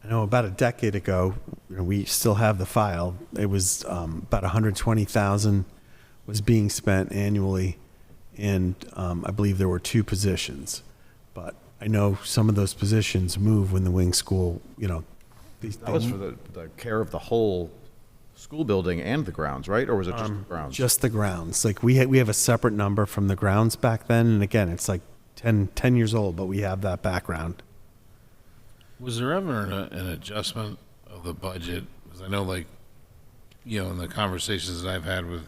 I know about a decade ago, you know, we still have the file. It was about 120,000 was being spent annually, and I believe there were 2 positions. But I know some of those positions move when the wing school, you know, That was for the care of the whole school building and the grounds, right? Or was it just the grounds? just the grounds. Like we have a separate number from the grounds back then, and again, it's like 10 years old, but we have that background. Was there ever an adjustment of the budget? Because I know, like, you know, in the conversations that I've had with,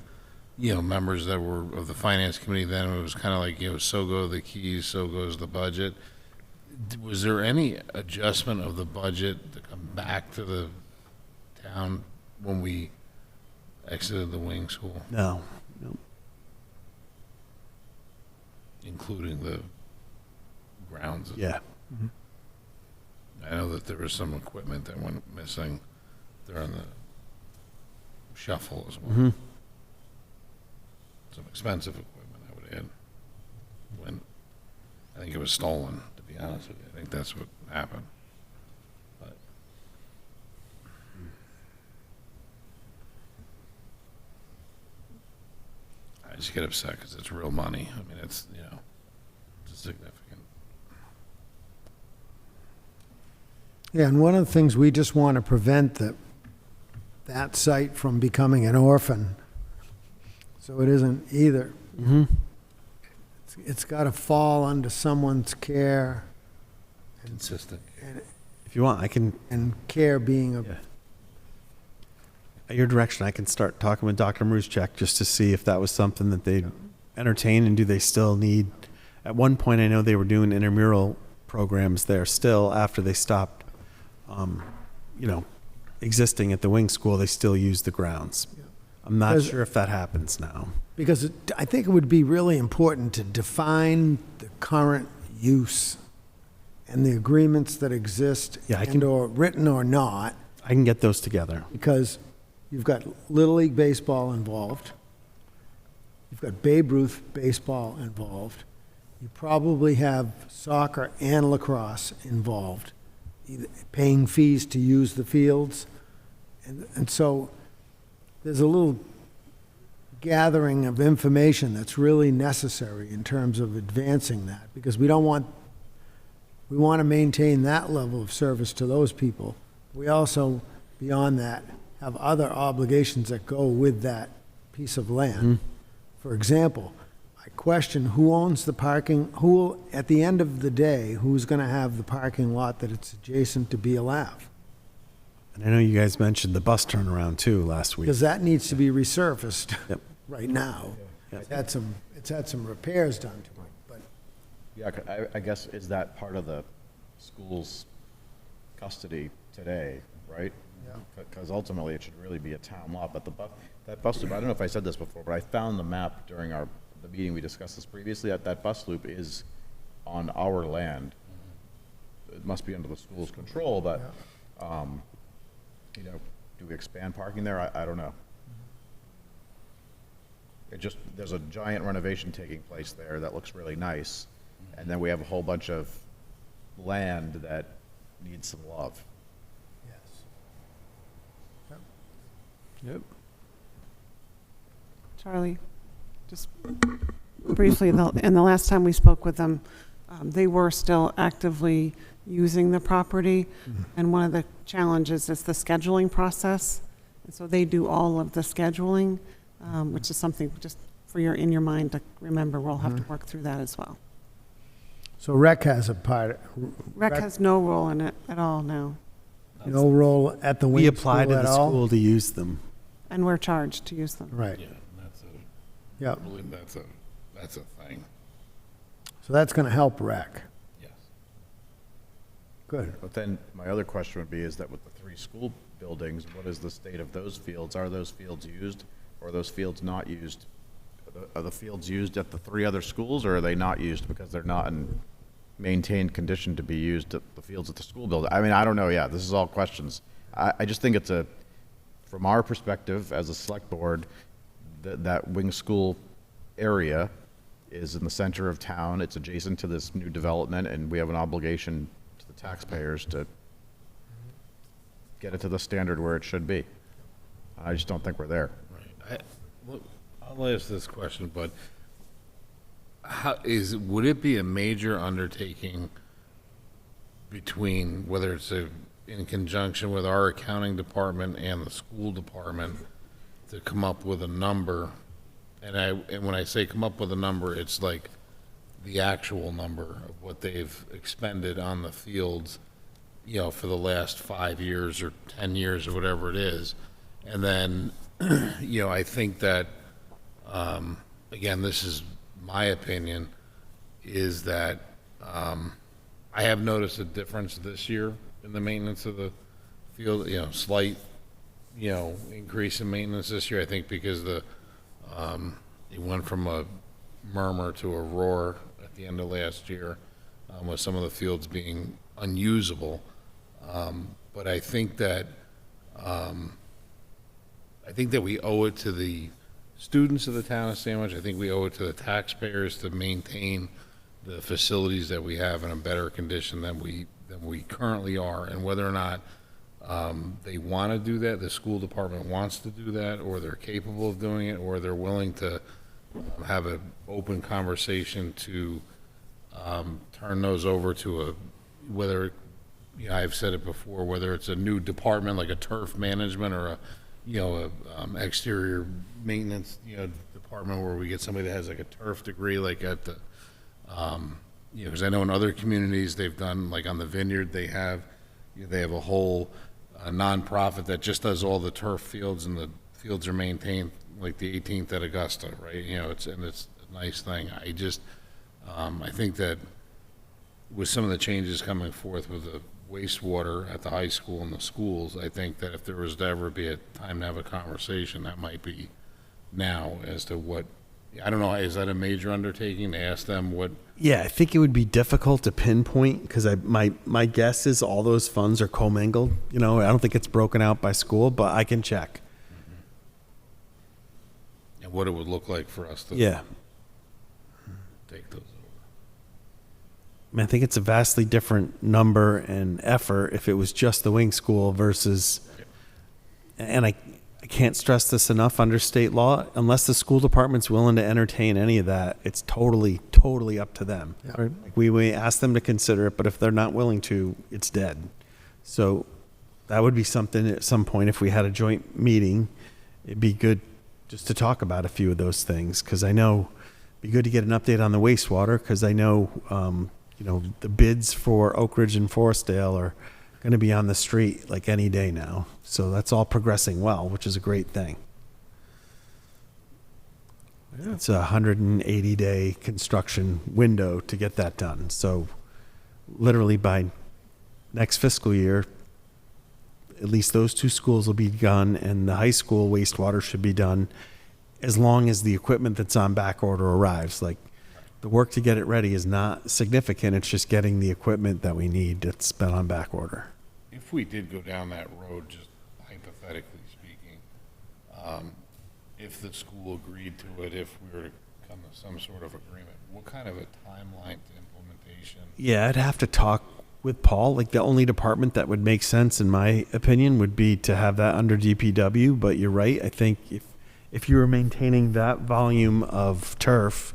you know, members that were of the finance committee then, it was kind of like, you know, so go the keys, so goes the budget. Was there any adjustment of the budget to come back to the town when we exited the wing school, No. including the grounds? Yeah. I know that there was some equipment that went missing during the shuffle as well. Mm-hmm. Some expensive equipment, I would add. When I think it was stolen, to be honest with you. I think that's what happened. But I just get upset because it's real money. I mean, it's, you know, it's significant. Yeah, and one of the things we just want to prevent that site from becoming an orphan. So it isn't either. Mm-hmm. It's got to fall under someone's care Consistent. If you want, I can, and care being a, at your direction, I can start talking with Dr. Maruschek just to see if that was something that they'd entertain, and do they still need, at one point I know they were doing intramural programs there still after they stopped, you know, existing at the wing school, they still use the grounds. I'm not Because- sure if that happens now. because I think it would be really important to define the current use and the agreements that exist, Yeah, I can- and/or written or not, I can get those together. because you've got Little League Baseball involved, you've got Babe Ruth Baseball involved, you probably have soccer and lacrosse involved, either paying fees to use the fields. And so there's a little gathering of information that's really necessary in terms of advancing that, because we want to maintain that level of service to those people. We also, beyond that, have other obligations that go with that piece of land. For example, I question who owns the parking, at the end of the day, who's going to have the parking lot that it's adjacent to BLF? And I know you guys mentioned the bus turnaround too last week. Because that needs to be resurfaced Yep. right now. Yeah. It's had some repairs done to it, but Yeah, I guess, is that part of the school's custody today, right? Because ultimately, it should really be a town lot, but that bus loop, I don't know if I said this before, but I found the map during the meeting we discussed this previously, that bus loop is on our land. It must be under the school's control, but, you know, do we expand parking there? I don't know. there's a giant renovation taking place there that looks really nice. And then we have a whole bunch of land that needs some love. Yep. Charlie, just briefly, and the last time we spoke with them, they were still actively using the property. And one of the challenges is the scheduling process. And so they do all of the scheduling, which is something just in your mind to remember. We'll have to work through that as well. So rec has a part, Rec has no role in it at all now, no role at the We wing apply school to at the all? school to use them. and we're charged to use them. Right, Yeah, that's a, yeah. I believe that's a thing, So that's going to help rec. yes. Good. But then my other question would be, is that with the 3 school buildings, what is the state of those fields? Are those fields used, or are those fields not used? Are the fields used at the 3 other schools, or are they not used because they're not in maintained condition to be used at the fields at the school building? I mean, I don't know, yeah, this is all questions. I just think it's from our perspective as a select board, that wing school area is in the center of town, it's adjacent to this new development, and we have an obligation to the taxpayers to get it to the standard where it should be. I just don't think we're there. Right. Look, I'll ask this question, but would it be a major undertaking between, whether it's in conjunction with our accounting department and the school department, to come up with a number? And when I say come up with a number, it's like the actual number of what they've expended on the fields, for the last 5 years or 10 years or whatever it is. And then, I think that, again, this is my opinion, is that I have noticed a difference this year in the maintenance of the field, slight, increase in maintenance this year, I think, because it went from a murmur to a roar at the end of last year, with some of the fields being unusable. But I think that we owe it to the students of the town of Sandwich. I think we owe it to the taxpayers to maintain the facilities that we have in a better condition than we currently are. And whether or not they want to do that, the school department wants to do that, or they're capable of doing it, or they're willing to have an open conversation to turn those over to whether, I've said it before, whether it's a new department like a turf management or a exterior maintenance, department where we get somebody that has like a turf degree, like at the, because I know in other communities they've done, like on the Vineyard, they have a whole nonprofit that just does all the turf fields, and the fields are maintained, like the 18th at Augusta, right? It's a nice thing. I think that with some of the changes coming forth with the wastewater at the high school and the schools, I think that if there was to ever be a time to have a conversation, that might be now, as to what, I don't know, is that a major undertaking to ask them what? Yeah, I think it would be difficult to pinpoint, because my guess is all those funds are commingled. I don't think it's broken out by school, but I can check. And what it would look like for us to take those over. I think it's a vastly different number and effort if it was just the wing school versus, and I can't stress this enough, under state law, unless the school department's willing to entertain any of that, it's totally up to them. Right. We ask them to consider it, but if they're not willing to, it's dead. So that would be something at some point, if we had a joint meeting, it'd be good just to talk about a few of those things, because I know it'd be good to get an update on the wastewater, because I know, the bids for Oak Ridge and Forestdale are going to be on the street like any day now. So that's all progressing well, which is a great thing. Yeah. It's a 180-day construction window to get that done. So literally by next fiscal year, at least those 2 schools will be done, and the high school wastewater should be done, as long as the equipment that's on back order arrives. Like, the work to get it ready is not significant. It's just getting the equipment that we need that's been on back order. If we did go down that road, just hypothetically speaking, if the school agreed to it, if we were to come to some sort of agreement, what kind of a timeline to implementation? Yeah, I'd have to talk with Paul. Like, the only department that would make sense, in my opinion, would be to have that under DPW. But you're right. I think if you were maintaining that volume of turf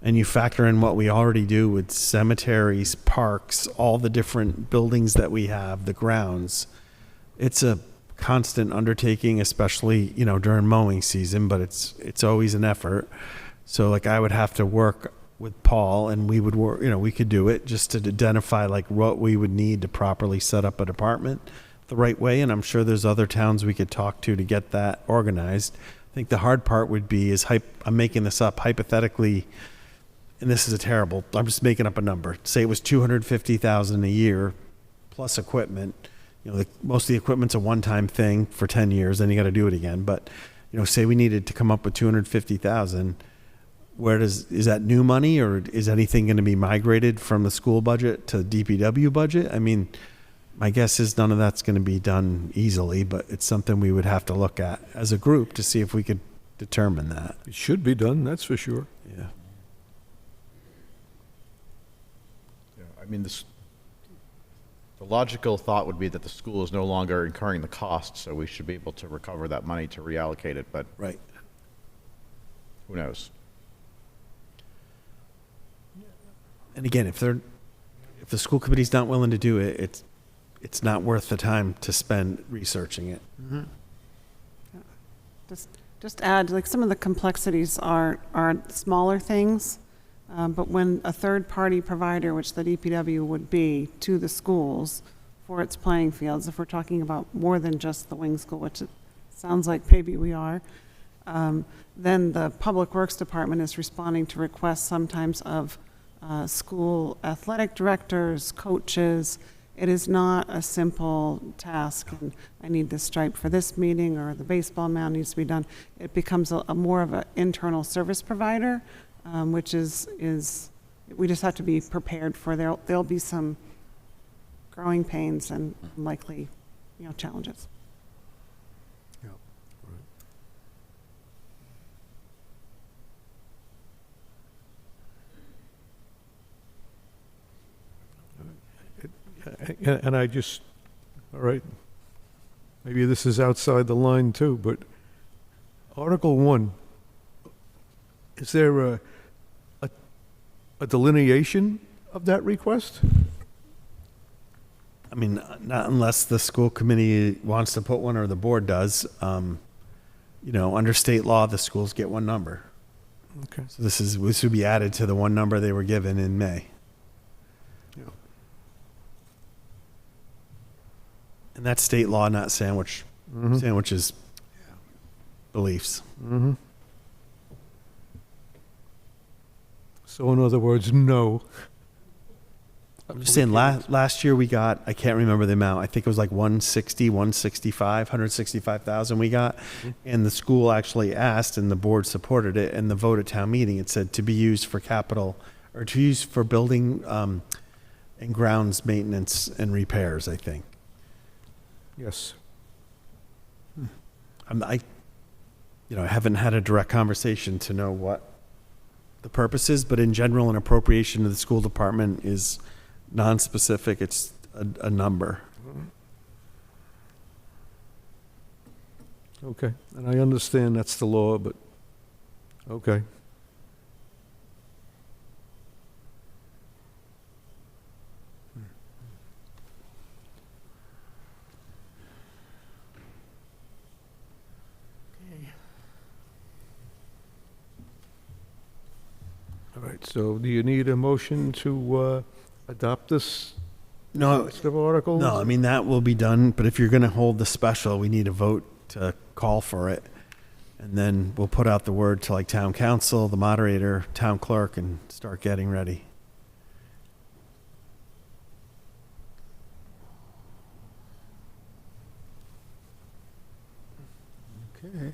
and you factor in what we already do with cemeteries, parks, all the different buildings that we have, the grounds, it's a constant undertaking, especially, you know, during mowing season, but it's always an effort. So like, I would have to work with Paul, and we would work, you know, we could do it just to identify like what we would need to properly set up a department the right way. And I'm sure there's other towns we could talk to get that organized. I think the hard part would be I'm making this up hypothetically, and this is I'm just making up a number. Say it was $250,000 a year plus equipment. You know, most of the equipment's a one-time thing for 10 years, then you got to do it again. But, you know, say we needed to come up with $250,000. Is that new money, or is anything going to be migrated from the school budget to DPW budget? I mean, my guess is none of that's going to be done easily, but it's something we would have to look at as a group to see if we could determine that. It should be done, that's for sure. Yeah. Yeah, I mean, the logical thought would be that the school is no longer incurring the cost, so we should be able to recover that money to reallocate it, but Right. who knows? And again, if the school committee's not willing to do it, it's not worth the time to spend researching it. Just add, like, some of the complexities are smaller things, but when a third-party provider, which the DPW would be, to the schools for its playing fields, if we're talking about more than just the wing school, which it sounds like maybe we are, then the Public Works Department is responding to requests sometimes of school athletic directors, coaches. It is not a simple task, and I need this stripe for this meeting, or the baseball mound needs to be done. It becomes a more of an internal service provider, which is we just have to be prepared for. There'll be some growing pains and likely, you know, challenges. And I just, all right, maybe this is outside the line too, but Article 1, is there a delineation of that request? I mean, not unless the school committee wants to put one or the board does. You know, under state law, the schools get one number. Okay. So this would be added to the one number they were given in May. And that's state law, not Sandwich's beliefs. Mm-hmm. So in other words, no. I'm just saying, last year we got, I can't remember the amount, I think it was like 165,000 we got. And the school actually asked, and the board supported it, and the vote at town meeting, it said to be used for capital, or to use for building and grounds maintenance and repairs, I think. Yes. I haven't had a direct conversation to know what the purpose is, but in general, an appropriation to the school department is non-specific. It's a number. Okay, and I understand that's the law, but, okay. All right, so do you need a motion to adopt this No, list of articles? no, I mean, that will be done, but if you're going to hold the special, we need a vote to call for it. And then we'll put out the word to like town council, the moderator, town clerk, and start getting ready. Okay.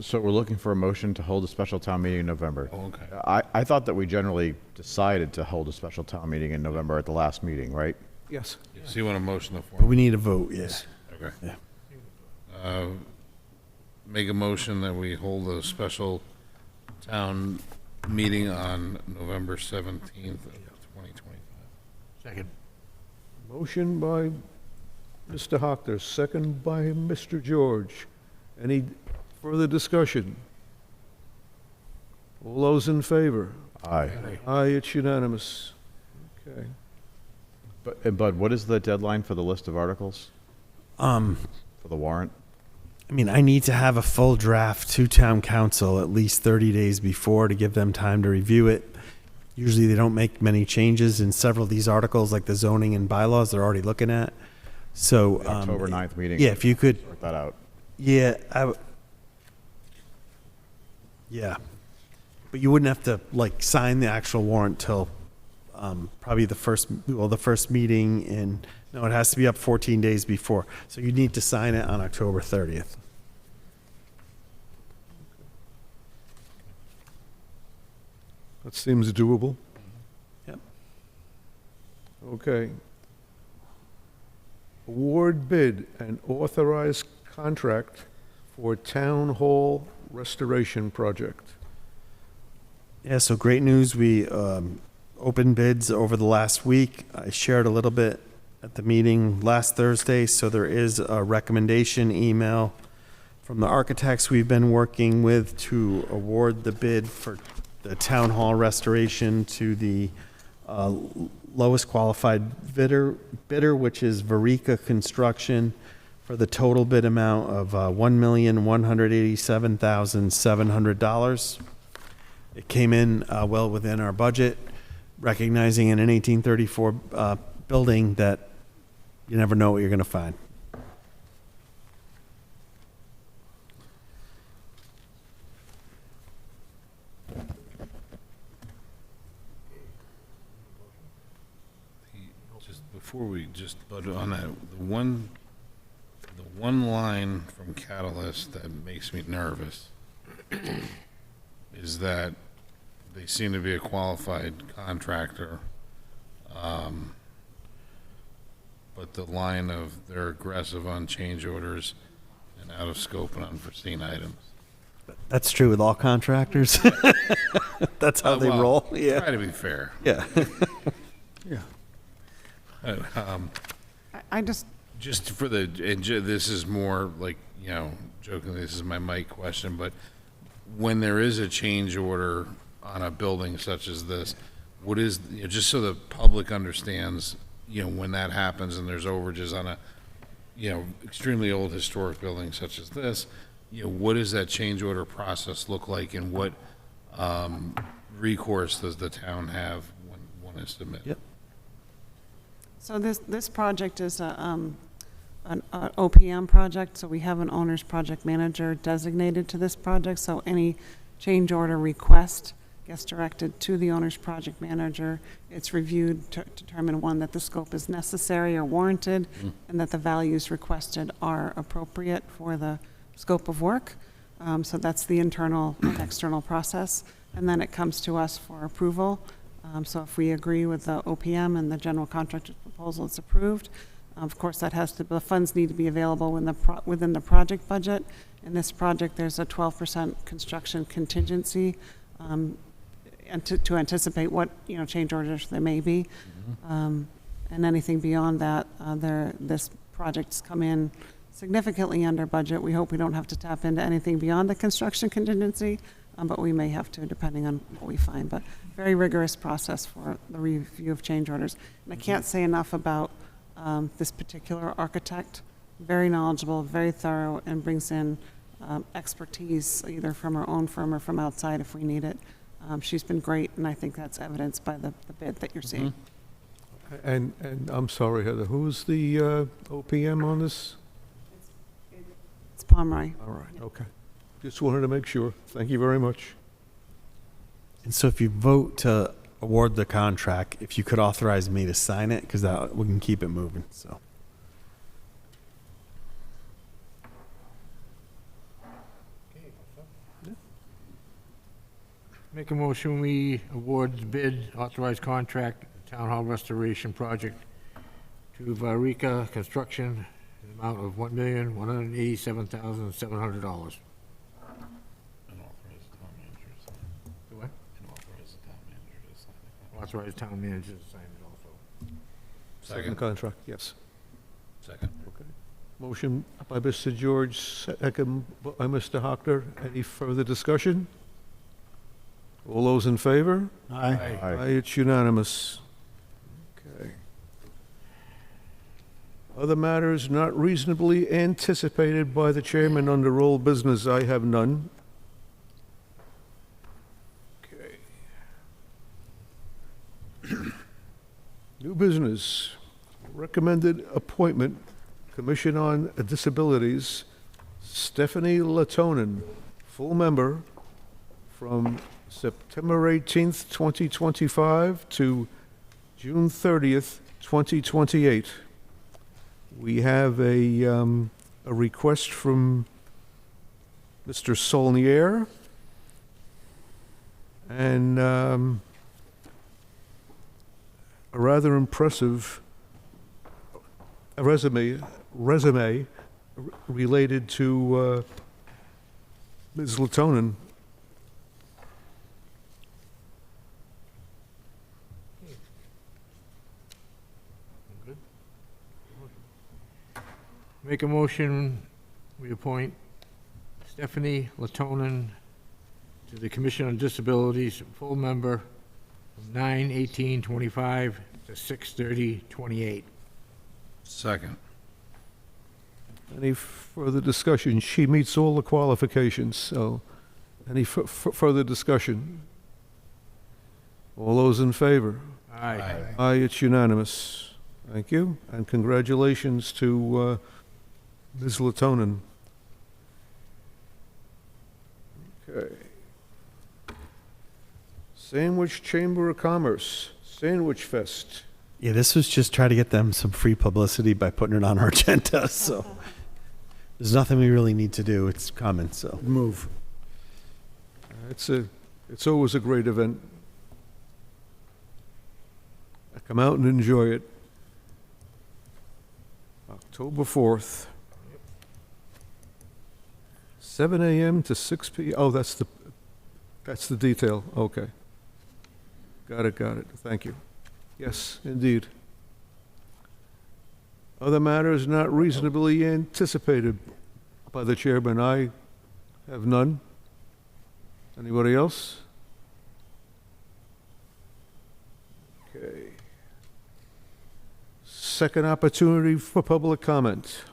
So we're looking for a motion to hold a special town meeting in November. Oh, okay. I thought that we generally decided to hold a special town meeting in November at the last meeting, right? Yes. So you want a motion to But form? we need a vote, yes. Okay. Yeah. Make a motion that we hold a special town meeting on November 17th of 2025. Second. Motion by Mr. Hockter, second by Mr. George. Any further discussion? All those in favor? Aye. Aye, it's unanimous. Okay. But, Bud, what is the deadline for the list of articles Um, for the warrant? I mean, I need to have a full draft to town council at least 30 days before to give them time to review it. Usually they don't make many changes in several of these articles, like the zoning and bylaws they're already looking at. So, The October 9th meeting? yeah, if you could, Sort that out. yeah, yeah. But you wouldn't have to like sign the actual warrant till probably the first meeting in, no, it has to be up 14 days before. So you need to sign it on October 30th. That seems doable. Yep. Okay. Award bid and authorized contract for Town Hall Restoration Project. Yeah, so great news. We opened bids over the last week. I shared a little bit at the meeting last Thursday, so there is a recommendation email from the architects we've been working with to award the bid for the town hall restoration to the lowest qualified bidder, which is Varica Construction, for the total bid amount of $1,187,700. It came in well within our budget, recognizing in an 1834 building that you never know what you're going to find. Just before we just, but on that, the one line from Catalyst that makes me nervous is that they seem to be a qualified contractor, but the line of they're aggressive on change orders and out of scope and unforeseen items. That's true with all contractors. That's how they Well, roll. Yeah. Try to be fair. Yeah. I just, Just for the, this is more like, you know, jokingly, this is my mic question, but when there is a change order on a building such as this, what is, you know, just so the public understands, you know, when that happens and there's overages on a, you know, extremely old historic building such as this, you know, what does that change order process look like, and what recourse does the town have when one is submitted? Yep. so this project is an OPM project, so we have an owner's project manager designated to this project, so any change order request gets directed to the owner's project manager. It's reviewed to determine, one, that the scope is necessary or warranted, and that the values requested are appropriate for the scope of work. So that's the internal and external process. And then it comes to us for approval. So if we agree with the OPM and the general contractor's proposal, it's approved. Of course, that has to, the funds need to be available within the project budget. In this project, there's a 12% construction contingency, and to anticipate what, you know, change orders there may be. And anything beyond that, this project's come in significantly under budget. We hope we don't have to tap into anything beyond the construction contingency, but we may have to, depending on what we find. But very rigorous process for the review of change orders. And I can't say enough about this particular architect. Very knowledgeable, very thorough, and brings in expertise either from our own firm or from outside if we need it. She's been great, and I think that's evidenced by the bid that you're seeing. And I'm sorry, Heather, who's the OPM on this? It's Pomeroy. All right, okay. Just wanted to make sure. Thank you very much. And so if you vote to award the contract, if you could authorize me to sign it, because we can keep it moving, so. Make a motion, we award the bid, authorized contract, Town Hall Restoration Project to Varica Construction, in the amount of $1,187,700. Do what? Authorize town manager to sign it also. Second contract, yes. Second. Okay. Motion by Mr. George, second by Mr. Hockner. Any further discussion? All those in favor? Aye. Aye, it's unanimous. Okay. Other matters not reasonably anticipated by the chairman under old business, I have none. Okay. New business, recommended appointment, Commission on Disabilities, Stephanie Latonen, full member, from September 18th, 2025 to June 30th, 2028. We have a request from Mr. Saulnier, and a rather impressive resume related to Ms. Latonen. Make a motion, we appoint Stephanie Latonen to the Commission on Disabilities, full member, from 9/18/25 to 6/30/28. Second. Any further discussion? She meets all the qualifications, so any further discussion? All those in favor? Aye. Aye, it's unanimous. Thank you, and congratulations to Ms. Latonen. Okay. Sandwich Chamber of Commerce, Sandwich Fest. Yeah, this was just try to get them some free publicity by putting it on our agenda, so there's nothing we really need to do. It's coming, so. Move. It's always a great event. Come out and enjoy it. October 4th. 7 a.m. to 6 p.m. Oh, that's the detail. Okay. Got it. Thank you. Yes, indeed. Other matters not reasonably anticipated by the chairman, I have none. Anybody else? Okay. Second opportunity for public comment.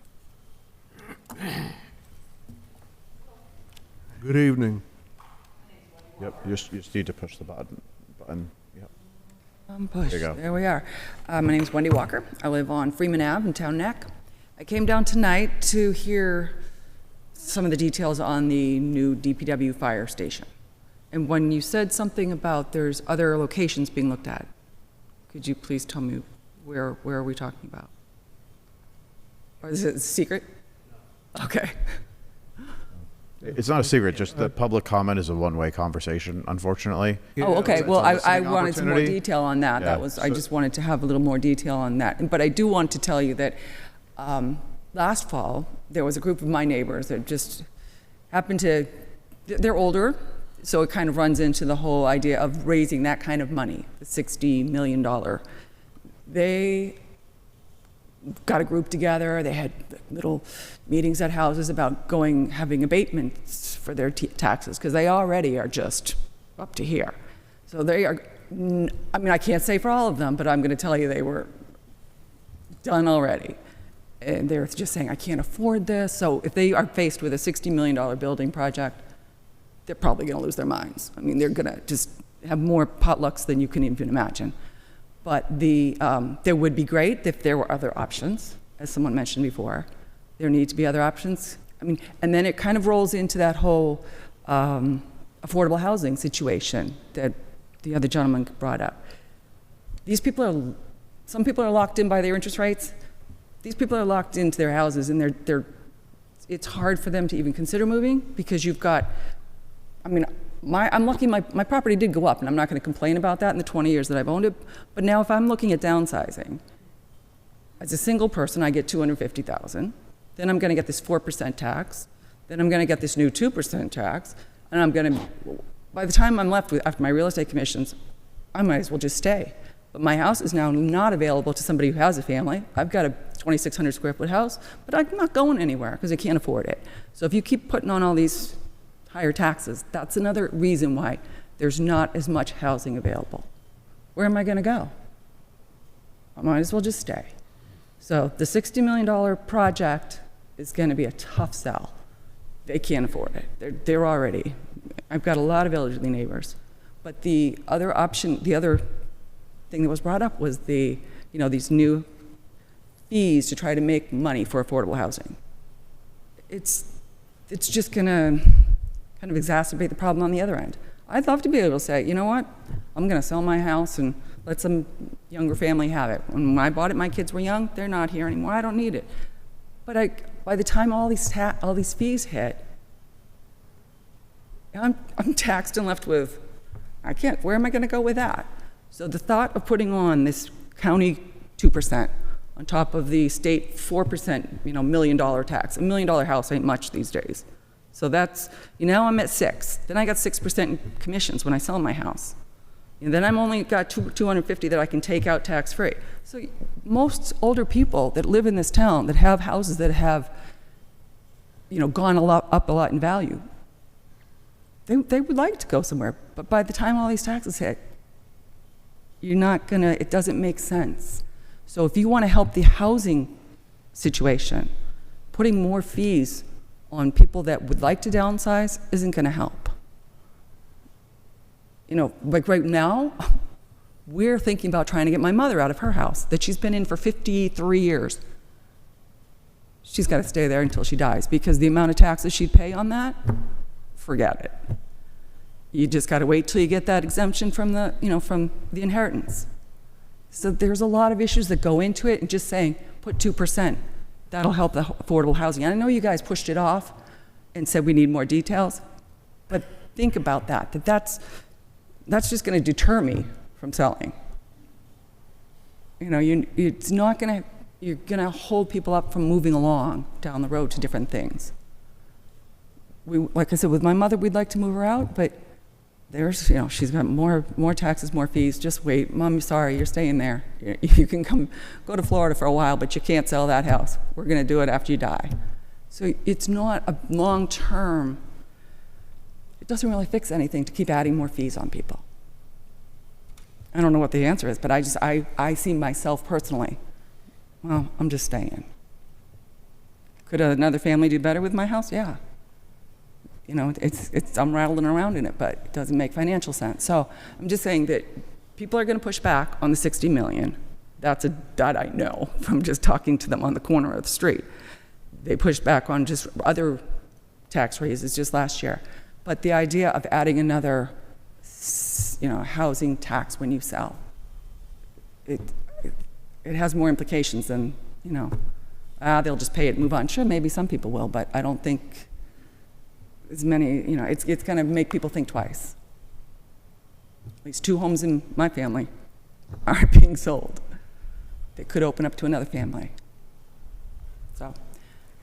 Good evening. Yep, you just need to push the button. Yep. Push. There you go. There we are. My name's Wendy Walker. I live on Freeman Ave in Town Neck. I came down tonight to hear some of the details on the new DPW fire station. And when you said something about there's other locations being looked at, could you please tell me where are we talking about? Or is it a secret? Okay. It's not a secret, just the public comment is a one-way conversation, unfortunately. Oh, okay. It's Well, a listening I wanted some more opportunity. detail on that. Yeah, I just wanted to have a little more detail on that. But I do want to tell you that last fall, there was a group of my neighbors that just happened to, they're older, so it kind of runs into the whole idea of raising that kind of money, the $60 million. They got a group together. They had little meetings at houses about having abatements for their taxes, because they already are just up to here. So they are, I mean, I can't say for all of them, but I'm going to tell you they were done already. And they're just saying, I can't afford this. So if they are faced with a $60 million building project, they're probably going to lose their minds. I mean, they're going to just have more potlucks than you can even imagine. But there would be great if there were other options, as someone mentioned before. There need to be other options. I mean, and then it kind of rolls into that whole affordable housing situation that the other gentleman brought up. Some people are locked in by their interest rates. These people are locked into their houses, and it's hard for them to even consider moving, because you've got, I mean, I'm lucky my property did go up, and I'm not going to complain about that in the 20 years that I've owned it. But now if I'm looking at downsizing, as a single person, I get $250,000. Then I'm going to get this 4% tax. Then I'm going to get this new 2% tax. And I'm going to, by the time I'm left with, after my real estate commissions, I might as well just stay. But my house is now not available to somebody who has a family. I've got a 2,600 square foot house, but I'm not going anywhere because I can't afford it. So if you keep putting on all these higher taxes, that's another reason why there's not as much housing available. Where am I going to go? I might as well just stay. So the $60 million project is going to be a tough sell. They can't afford it. They're already, I've got a lot of elderly neighbors. But the other option, the other thing that was brought up was these new fees to try to make money for affordable housing. It's just going to kind of exacerbate the problem on the other end. I'd love to be able to say, you know what, I'm going to sell my house and let some younger family have it. When I bought it, my kids were young. They're not here anymore. I don't need it. But by the time all these fees hit, I'm taxed and left with, I can't. Where am I going to go with that? So the thought of putting on this county 2% on top of the state 4%, $1 million tax. $1 million house ain't much these days. So that's, I'm at 6. Then I got 6% in commissions when I sell my house. And then I'm only got $250 that I can take out tax-free. So most older people that live in this town that have houses that have, gone up a lot in value, they would like to go somewhere. But by the time all these taxes hit, it doesn't make sense. So if you want to help the housing situation, putting more fees on people that would like to downsize isn't going to help. Like right now, we're thinking about trying to get my mother out of her house that she's been in for 53 years. She's got to stay there until she dies because the amount of taxes she'd pay on that, forget it. You just got to wait till you get that exemption from the inheritance. So there's a lot of issues that go into it, and just saying, put 2%, that'll help the affordable housing. And I know you guys pushed it off and said we need more details, but think about that's just going to deter me from selling. It's not going to, you're going to hold people up from moving along down the road to different things. Like I said, with my mother, we'd like to move her out, but there's, she's got more taxes, more fees. Just wait. Mom, sorry, you're staying there. You can go to Florida for a while, but you can't sell that house. We're going to do it after you die. So it's not a long-term, it doesn't really fix anything to keep adding more fees on people. I don't know what the answer is, but I see myself personally, well, I'm just staying. Could another family do better with my house? Yeah. I'm rattling around in it, but it doesn't make financial sense. So I'm just saying that people are going to push back on the $60 million. That I know from just talking to them on the corner of the street. They pushed back on just other tax raises just last year. But the idea of adding another, housing tax when you sell, it has more implications than, they'll just pay it and move on. Sure, maybe some people will, but I don't think as many, it's going to make people think twice. At least 2 homes in my family are being sold. They could open up to another family. So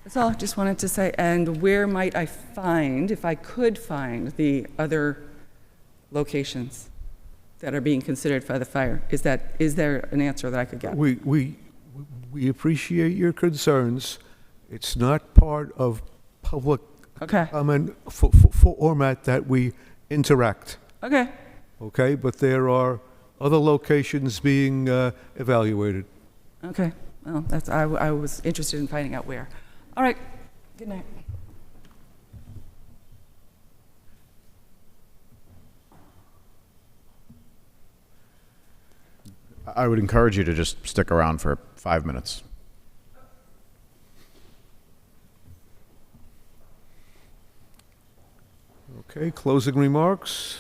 that's all I just wanted to say. And where might I find, if I could find, the other locations that are being considered for the fire? Is there an answer that I could get? We appreciate your concerns. It's not part of public comment format that we interact. Okay. Okay, but there are other locations being evaluated. Okay. Well, I was interested in finding out where. All right. Good night. I would encourage you to just stick around for 5 minutes. Okay, closing remarks.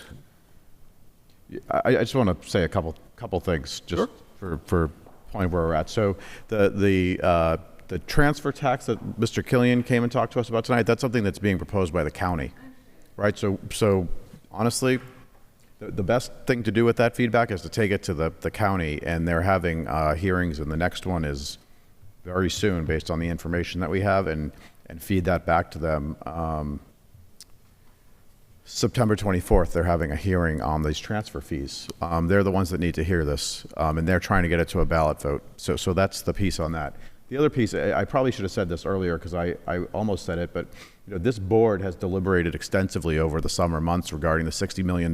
I just want to say a couple things just for point where we're at. So the transfer tax that Mr. Killian came and talked to us about tonight, that's something that's being proposed by the county, right? So honestly, the best thing to do with that feedback is to take it to the county, and they're having hearings, and the next one is very soon based on the information that we have, and feed that back to them. September 24th, they're having a hearing on these transfer fees. They're the ones that need to hear this, and they're trying to get it to a ballot vote. So that's the piece on that. The other piece, I probably should have said this earlier because I almost said it, but this board has deliberated extensively over the summer months regarding the $60 million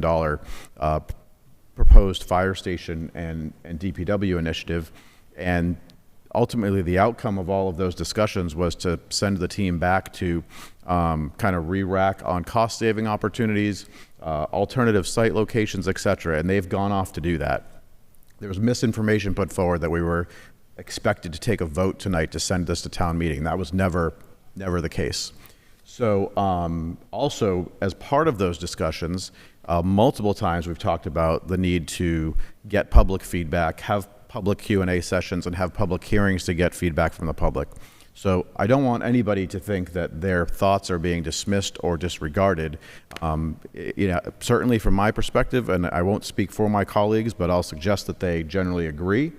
proposed fire station and DPW initiative. And ultimately, the outcome of all of those discussions was to send the team back to kind of re-rack on cost-saving opportunities, alternative site locations, et cetera, and they've gone off to do that. There was misinformation put forward that we were expected to take a vote tonight to send this to town meeting. That was never the case. So also, as part of those discussions, multiple times we've talked about the need to get public feedback, have public Q&A sessions, and have public hearings to get feedback from the public. So I don't want anybody to think that their thoughts are being dismissed or disregarded. Certainly from my perspective, and I won't speak for my colleagues, but I'll suggest that they generally agree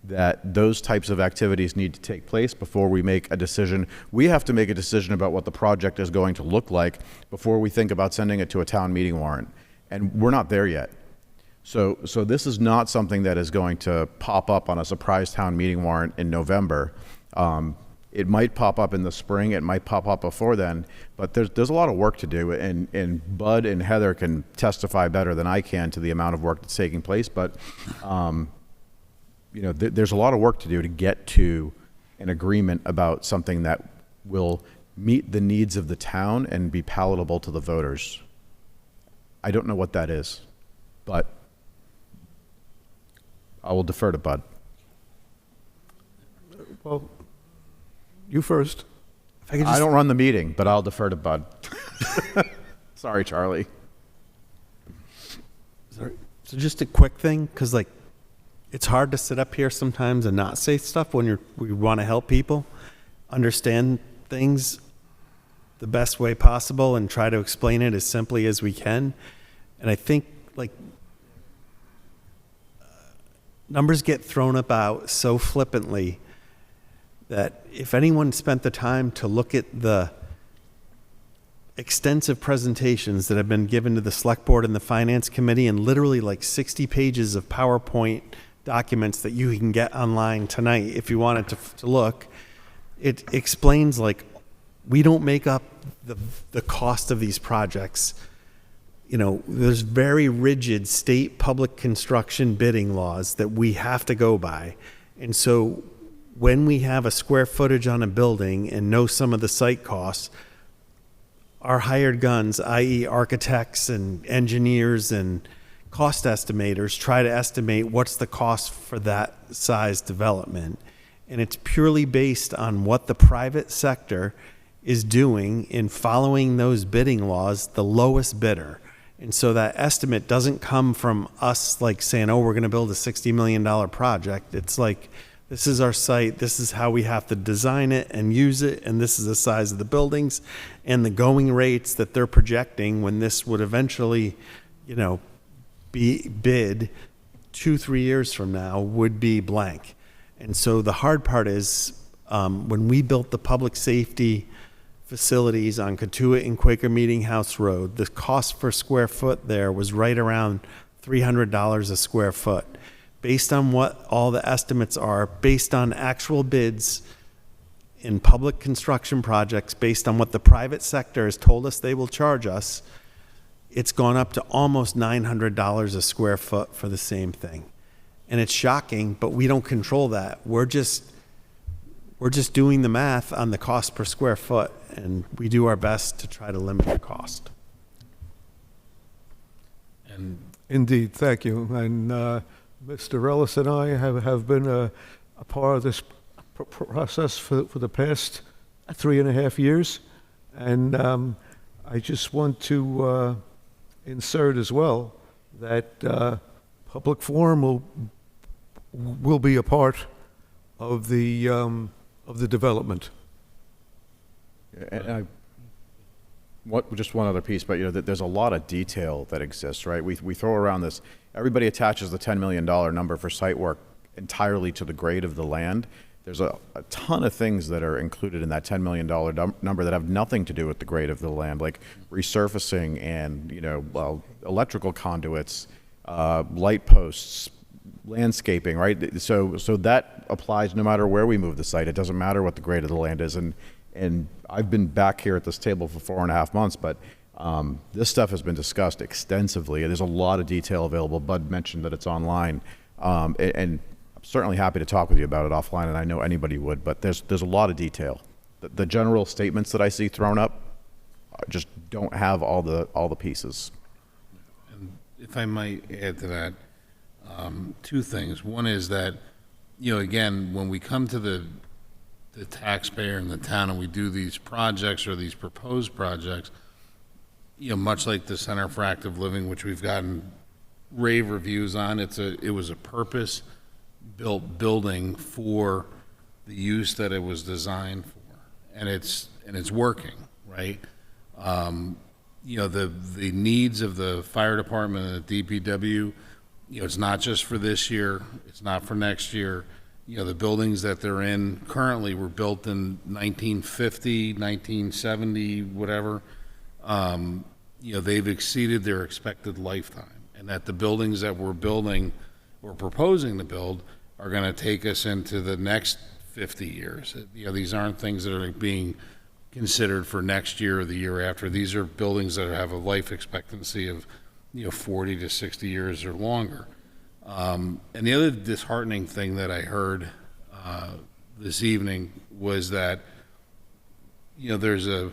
that those types of activities need to take place before we make a decision. We have to make a decision about what the project is going to look like before we think about sending it to a town meeting warrant. And we're not there yet. So this is not something that is going to pop up on a surprise town meeting warrant in November. It might pop up in the spring, it might pop up before then, but there's a lot of work to do, and Bud and Heather can testify better than I can to the amount of work that's taking place, but there's a lot of work to do to get to an agreement about something that will meet the needs of the town and be palatable to the voters. I don't know what that is, but I will defer to Bud. Well, you first. I don't run the meeting, but I'll defer to Bud. Sorry, Charlie. Sorry. So just a quick thing, because it's hard to sit up here sometimes and not say stuff when we want to help people understand things the best way possible and try to explain it as simply as we can. And I think numbers get thrown about so flippantly that if anyone spent the time to look at the extensive presentations that have been given to the select board and the finance committee, and literally 60 pages of PowerPoint documents that you can get online tonight if you wanted to look, it explains we don't make up the cost of these projects. There's very rigid state public construction bidding laws that we have to go by. And so when we have a square footage on a building and know some of the site costs, our hired guns, i.e. architects and engineers and cost estimators, try to estimate what's the cost for that size development. And it's purely based on what the private sector is doing in following those bidding laws, the lowest bidder. And so that estimate doesn't come from us saying, oh, we're going to build a $60 million project. It's this is our site, this is how we have to design it and use it, and this is the size of the buildings, and the going rates that they're projecting when this would eventually, be bid 2-3 years from now would be blank. And so the hard part is when we built the public safety facilities on Cotuit and Quaker Meeting House Road, the cost per square foot there was right around $300 a square foot. Based on what all the estimates are, based on actual bids in public construction projects, based on what the private sector has told us they will charge us, it's gone up to almost $900 a square foot for the same thing. And it's shocking, but we don't control that. We're just doing the math on the cost per square foot, and we do our best to try to limit the cost. And Indeed, thank you. And Mr. Ellis and I have been a part of this process for the past 3.5 years. And I just want to insert as well that public forum will be a part of the development. And just one other piece, but there's a lot of detail that exists, right? We throw around this, everybody attaches the $10 million number for site work entirely to the grade of the land. There's a ton of things that are included in that $10 million number that have nothing to do with the grade of the land, like resurfacing and, electrical conduits, light posts, landscaping, right? So that applies no matter where we move the site. It doesn't matter what the grade of the land is. And I've been back here at this table for 4.5 months, but this stuff has been discussed extensively. There's a lot of detail available. Bud mentioned that it's online. And I'm certainly happy to talk with you about it offline, and I know anybody would, but there's a lot of detail. The general statements that I see thrown up just don't have all the pieces. And if I might add to that, two things. One is that, again, when we come to the taxpayer in the town and we do these projects or these proposed projects, much like the Center for Active Living, which we've gotten rave reviews on, it was a purpose-built building for the use that it was designed for, and it's working, right? The needs of the fire department and the DPW, it's not just for this year, it's not for next year. The buildings that they're in currently were built in 1950, 1970, whatever. They've exceeded their expected lifetime, and that the buildings that we're building or proposing to build are going to take us into the next 50 years. These aren't things that are being considered for next year or the year after. These are buildings that have a life expectancy of 40 to 60 years or longer. And the other disheartening thing that I heard this evening was that there's a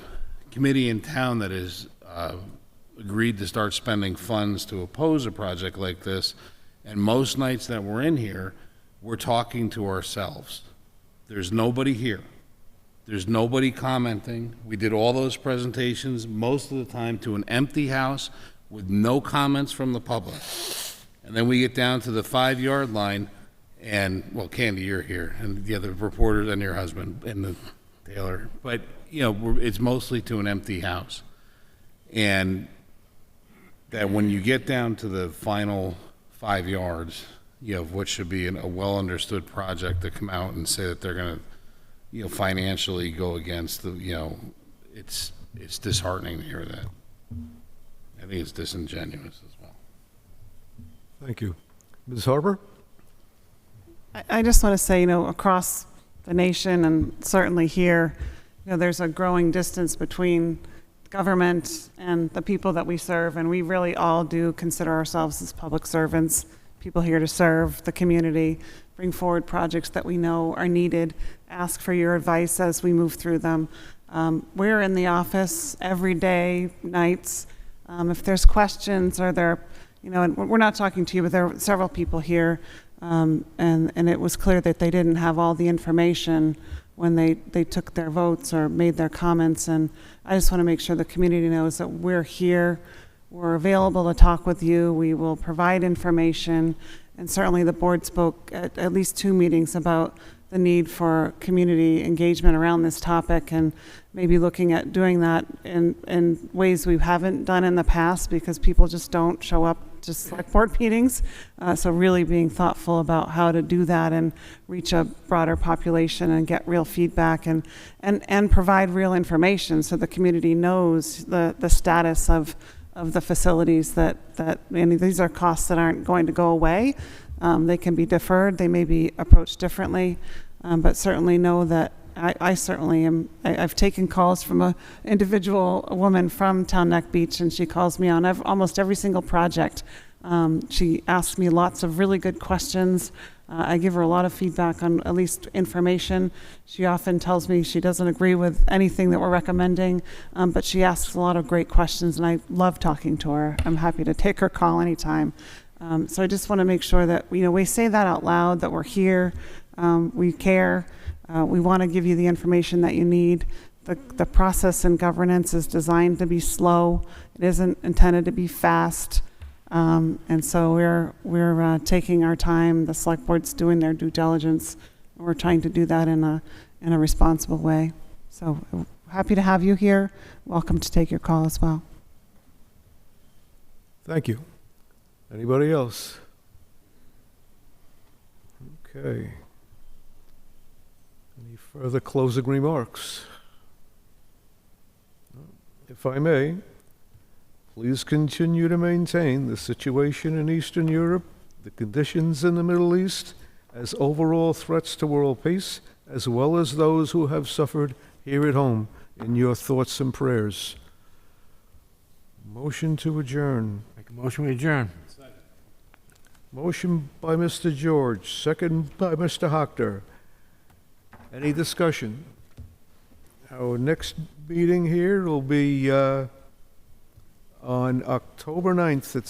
committee in town that has agreed to start spending funds to oppose a project like this, and most nights that we're in here, we're talking to ourselves. There's nobody here. There's nobody commenting. We did all those presentations most of the time to an empty house with no comments from the public. And then we get down to the 5-yard line, and, well, Candy, you're here, and the other reporters and your husband and the Taylor. But, it's mostly to an empty house. And that when you get down to the final 5 yards, of what should be a well-understood project to come out and say that they're going to, financially go against it's disheartening to hear that. I think it's disingenuous as well. Thank you. Ms. Harper? I just want to say, across the nation and certainly here, there's a growing distance between government and the people that we serve, and we really all do consider ourselves as public servants, people here to serve the community, bring forward projects that we know are needed, ask for your advice as we move through them. We're in the office every day, nights. If there's questions or and we're not talking to you, but there are several people here, and it was clear that they didn't have all the information when they took their votes or made their comments. And I just want to make sure the community knows that we're here, we're available to talk with you, we will provide information, and certainly the board spoke at least 2 meetings about the need for community engagement around this topic, and maybe looking at doing that in ways we haven't done in the past because people just don't show up to select board meetings. So really being thoughtful about how to do that and reach a broader population and get real feedback and provide real information so the community knows the status of the facilities and these are costs that aren't going to go away. They can be deferred, they may be approached differently, but certainly know that I certainly am. I've taken calls from a woman from Town Neck Beach, and she calls me on almost every single project. She asks me lots of really good questions. I give her a lot of feedback on at least information. She often tells me she doesn't agree with anything that we're recommending, but she asks a lot of great questions, and I love talking to her. I'm happy to take her call anytime. So I just want to make sure that we say that out loud, that we're here, we care. We want to give you the information that you need. The process in governance is designed to be slow. It isn't intended to be fast. And so we're taking our time. The select board's doing their due diligence. And we're trying to do that in a responsible way. So happy to have you here. Welcome to take your call as well. Thank you. Anybody else? Okay. Any further closing remarks? If I may, please continue to maintain the situation in Eastern Europe, the conditions in the Middle East, as overall threats to world peace, as well as those who have suffered here at home, in your thoughts and prayers. Motion to adjourn. Make a motion, we adjourn. Motion by Mr. George, second by Mr. Hockter. Any discussion? Our next meeting here will be on October 9th at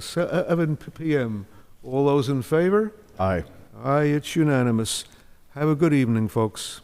7 p.m. All those in favor? Aye. Aye, it's unanimous. Have a good evening, folks.